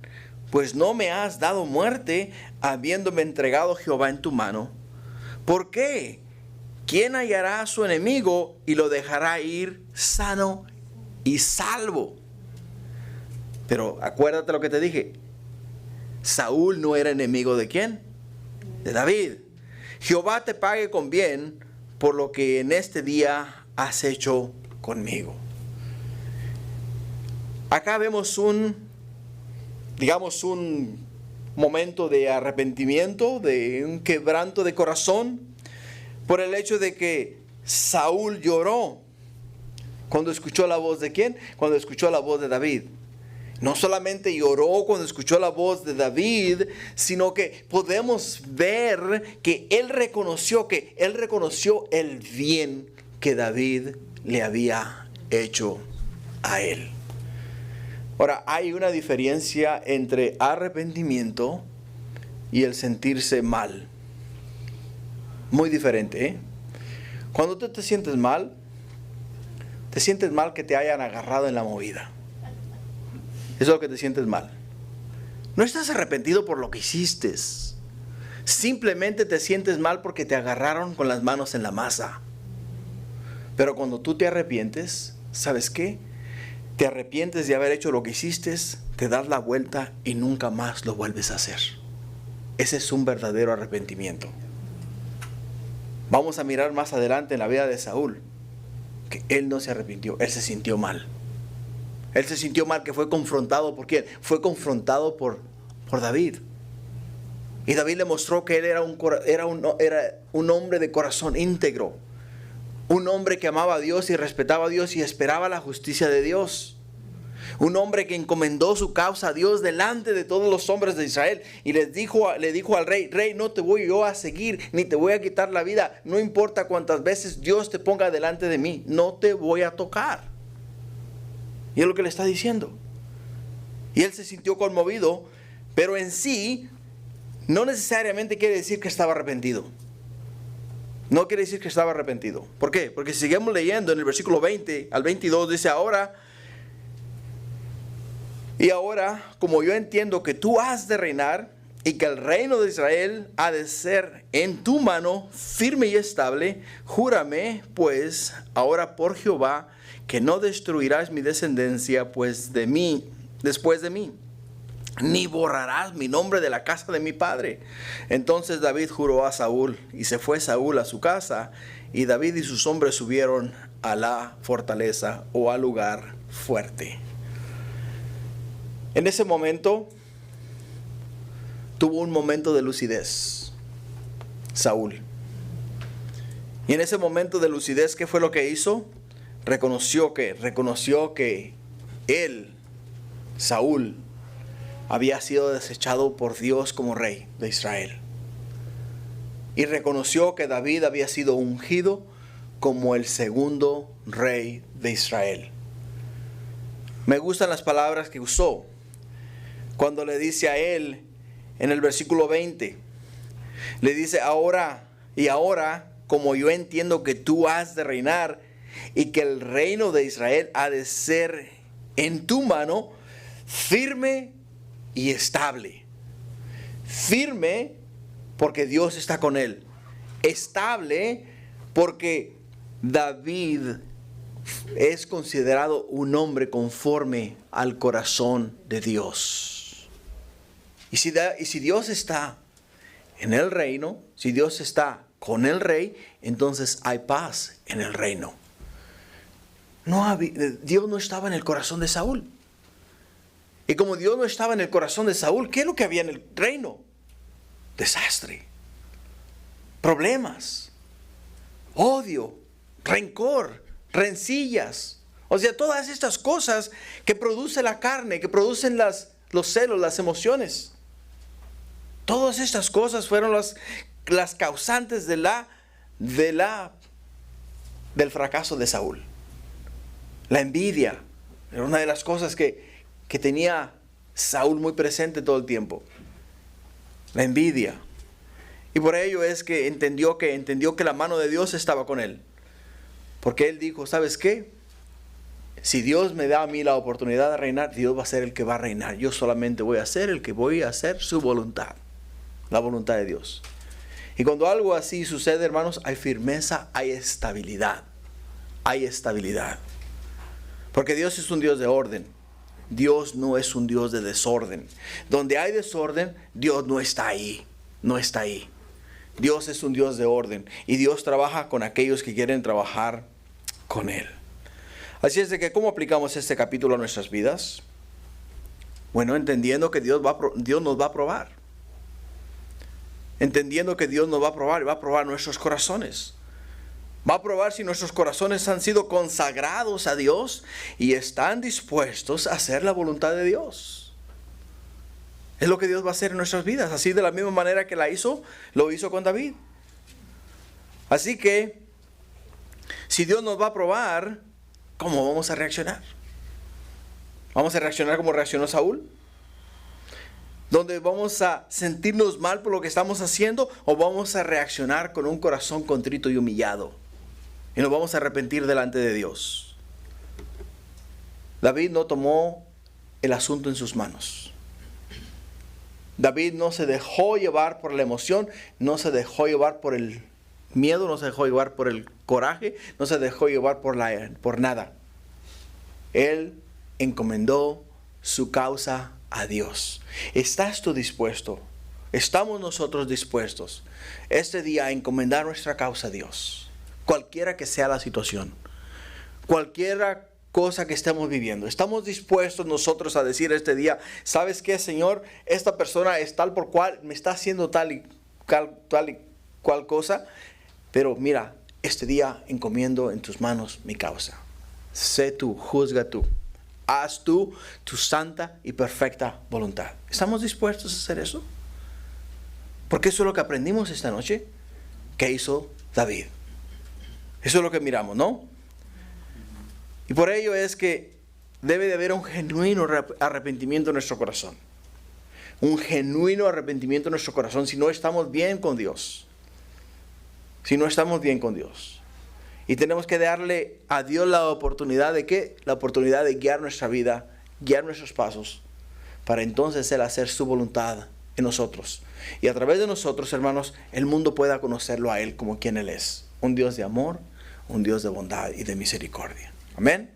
pues no me has dado muerte, habiéndome entregado Jehová en tu mano. ¿Por qué? ¿Quién hallará a su enemigo y lo dejará ir sano y salvo? Pero acuérdate lo que te dije. Saúl no era enemigo ¿de quién? De David. Jehová te pague con bien por lo que en este día has hecho conmigo. Acá vemos un momento de arrepentimiento, de un quebranto de corazón, por el hecho de que Saúl lloró cuando escuchó la voz ¿de quién? Cuando escuchó la voz de David. No solamente lloró cuando escuchó la voz de David, sino que podemos ver que él reconoció el bien que David le había hecho a él. Ahora, hay una diferencia entre arrepentimiento y el sentirse mal. Muy diferente, Cuando tú te sientes mal que te hayan agarrado en la movida. Eso es lo que te sientes mal. No estás arrepentido por lo que hiciste. Simplemente te sientes mal porque te agarraron con las manos en la masa. Pero cuando tú te arrepientes, ¿sabes qué? Te arrepientes de haber hecho lo que hiciste, te das la vuelta y nunca más lo vuelves a hacer. Ese es un verdadero arrepentimiento. Vamos a mirar más adelante en la vida de Saúl, que él no se arrepintió, él se sintió mal. Él se sintió mal que fue confrontado ¿por quién? Fue confrontado por David. Y David le mostró que él era un hombre de corazón íntegro. Un hombre que amaba a Dios y respetaba a Dios y esperaba la justicia de Dios. Un hombre que encomendó su causa a Dios delante de todos los hombres de Israel. Y le dijo al rey, rey, no te voy yo a seguir, ni te voy a quitar la vida. No importa cuántas veces Dios te ponga delante de mí, no te voy a tocar. Y es lo que le está diciendo. Y él se sintió conmovido, pero en sí no necesariamente quiere decir que estaba arrepentido. No quiere decir que estaba arrepentido. ¿Por qué? Porque si seguimos leyendo en el versículo 20 al 22, dice ahora, como yo entiendo que tú has de reinar y que el reino de Israel ha de ser en tu mano firme y estable, júrame pues ahora por Jehová que no destruirás mi descendencia después de mí, ni borrarás mi nombre de la casa de mi padre. Entonces David juró a Saúl, y se fue Saúl a su casa, y David y sus hombres subieron a la fortaleza o al lugar fuerte. En ese momento tuvo un momento de lucidez Saúl. Y en ese momento de lucidez, ¿qué fue lo que hizo? Reconoció que él, Saúl, había sido desechado por Dios como rey de Israel. Y reconoció que David había sido ungido como el segundo rey de Israel. Me gustan las palabras que usó cuando le dice a él en el versículo 20. Le dice ahora, como yo entiendo que tú has de reinar y que el reino de Israel ha de ser en tu mano, firme y estable. Firme porque Dios está con él. Estable porque David es considerado un hombre conforme al corazón de Dios. Y si Dios está en el reino, si Dios está con el rey, entonces hay paz en el reino. Dios no estaba en el corazón de Saúl. Y como Dios no estaba en el corazón de Saúl, ¿qué es lo que había en el reino? Desastre, problemas, odio, rencor, rencillas. O sea, todas estas cosas que produce la carne, que producen los celos, las emociones. Todas estas cosas fueron las causantes del fracaso de Saúl. La envidia era una de las cosas que tenía Saúl muy presente todo el tiempo. La envidia. Y por ello es que entendió que la mano de Dios estaba con él. Porque él dijo, ¿sabes qué? Si Dios me da a mí la oportunidad de reinar, Dios va a ser el que va a reinar. Yo solamente voy a ser el que voy a hacer su voluntad. La voluntad de Dios. Y cuando algo así sucede, hermanos, hay firmeza, hay estabilidad. Hay estabilidad. Porque Dios es un Dios de orden. Dios no es un Dios de desorden. Donde hay desorden, Dios no está ahí. No está ahí. Dios es un Dios de orden. Y Dios trabaja con aquellos que quieren trabajar con Él. Así es de que, ¿cómo aplicamos este capítulo a nuestras vidas? Bueno, entendiendo que Dios nos va a probar. Entendiendo que Dios nos va a probar y va a probar nuestros corazones. Va a probar si nuestros corazones han sido consagrados a Dios y están dispuestos a hacer la voluntad de Dios. Es lo que Dios va a hacer en nuestras vidas. Así de la misma manera que lo hizo con David. Así que, si Dios nos va a probar, ¿cómo vamos a reaccionar? ¿Vamos a reaccionar como reaccionó Saúl? ¿Donde vamos a sentirnos mal por lo que estamos haciendo? ¿O vamos a reaccionar con un corazón contrito y humillado? Y nos vamos a arrepentir delante de Dios. David no tomó el asunto en sus manos. David no se dejó llevar por la emoción, no se dejó llevar por el miedo, no se dejó llevar por el coraje, no se dejó llevar por nada. Él encomendó su causa a Dios. ¿Estás tú dispuesto? ¿Estamos nosotros dispuestos este día a encomendar nuestra causa a Dios? Cualquiera que sea la situación, cualquiera cosa que estemos viviendo, ¿estamos dispuestos nosotros a decir este día, ¿sabes qué, Señor? Esta persona es tal por cual me está haciendo tal y cual cosa, pero mira, este día encomiendo en tus manos mi causa. Sé tú, juzga tú. Haz tú tu santa y perfecta voluntad. ¿Estamos dispuestos a hacer eso? Porque eso es lo que aprendimos esta noche que hizo David. Eso es lo que miramos, ¿no? Y por ello es que debe de haber un genuino arrepentimiento en nuestro corazón. Un genuino arrepentimiento en nuestro corazón si no estamos bien con Dios. Si no estamos bien con Dios. Y tenemos que darle a Dios la oportunidad de ¿qué? La oportunidad de guiar nuestra vida, guiar nuestros pasos, para entonces Él hacer su voluntad en nosotros. Y a través de nosotros, hermanos, el mundo pueda conocerlo a Él como quien Él es. Un Dios de amor, un Dios de bondad y de misericordia. Amén.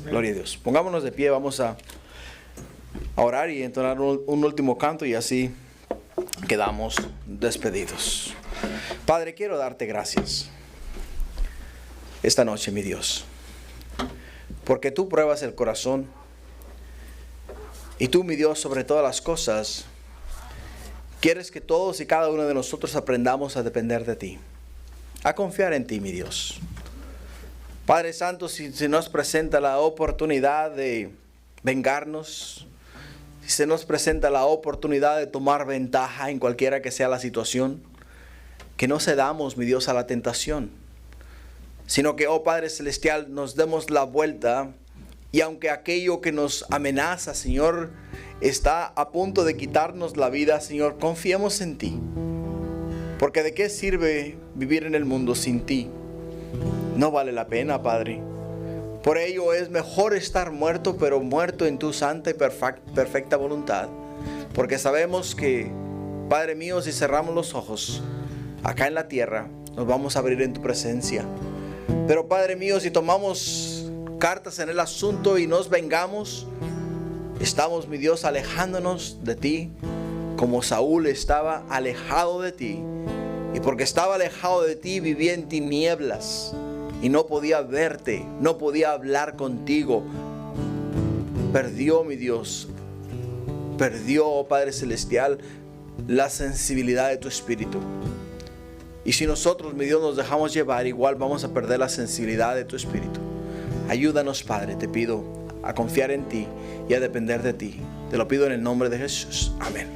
Gloria a Dios. Pongámonos de pie, vamos a orar y entonar un último canto y así quedamos despedidos. Padre, quiero darte gracias esta noche, mi Dios, porque tú pruebas el corazón y tú, mi Dios, sobre todas las cosas, quieres que todos y cada uno de nosotros aprendamos a depender de ti, a confiar en ti, mi Dios. Padre Santo, si se nos presenta la oportunidad de vengarnos, si se nos presenta la oportunidad de tomar ventaja en cualquiera que sea la situación, que no cedamos, mi Dios, a la tentación, sino que, oh Padre Celestial, nos demos la vuelta y aunque aquello que nos amenaza, Señor, está a punto de quitarnos la vida, Señor, confiemos en ti. Porque ¿de qué sirve vivir en el mundo sin ti? No vale la pena, Padre. Por ello es mejor estar muerto, pero muerto en tu santa y perfecta voluntad. Porque sabemos que, Padre mío, si cerramos los ojos acá en la tierra, nos vamos a abrir en tu presencia. Pero Padre mío, si tomamos cartas en el asunto y nos vengamos, estamos, mi Dios, alejándonos de ti, como Saúl estaba alejado de ti. Y porque estaba alejado de ti, vivía en tinieblas y no podía verte, no podía hablar contigo. Perdió, mi Dios, perdió, oh Padre Celestial, la sensibilidad de tu espíritu. Y si nosotros, mi Dios, nos dejamos llevar, igual vamos a perder la sensibilidad de tu espíritu. Ayúdanos, Padre, te pido, a confiar en ti y a depender de ti. Te lo pido en el nombre de Jesús. Amén.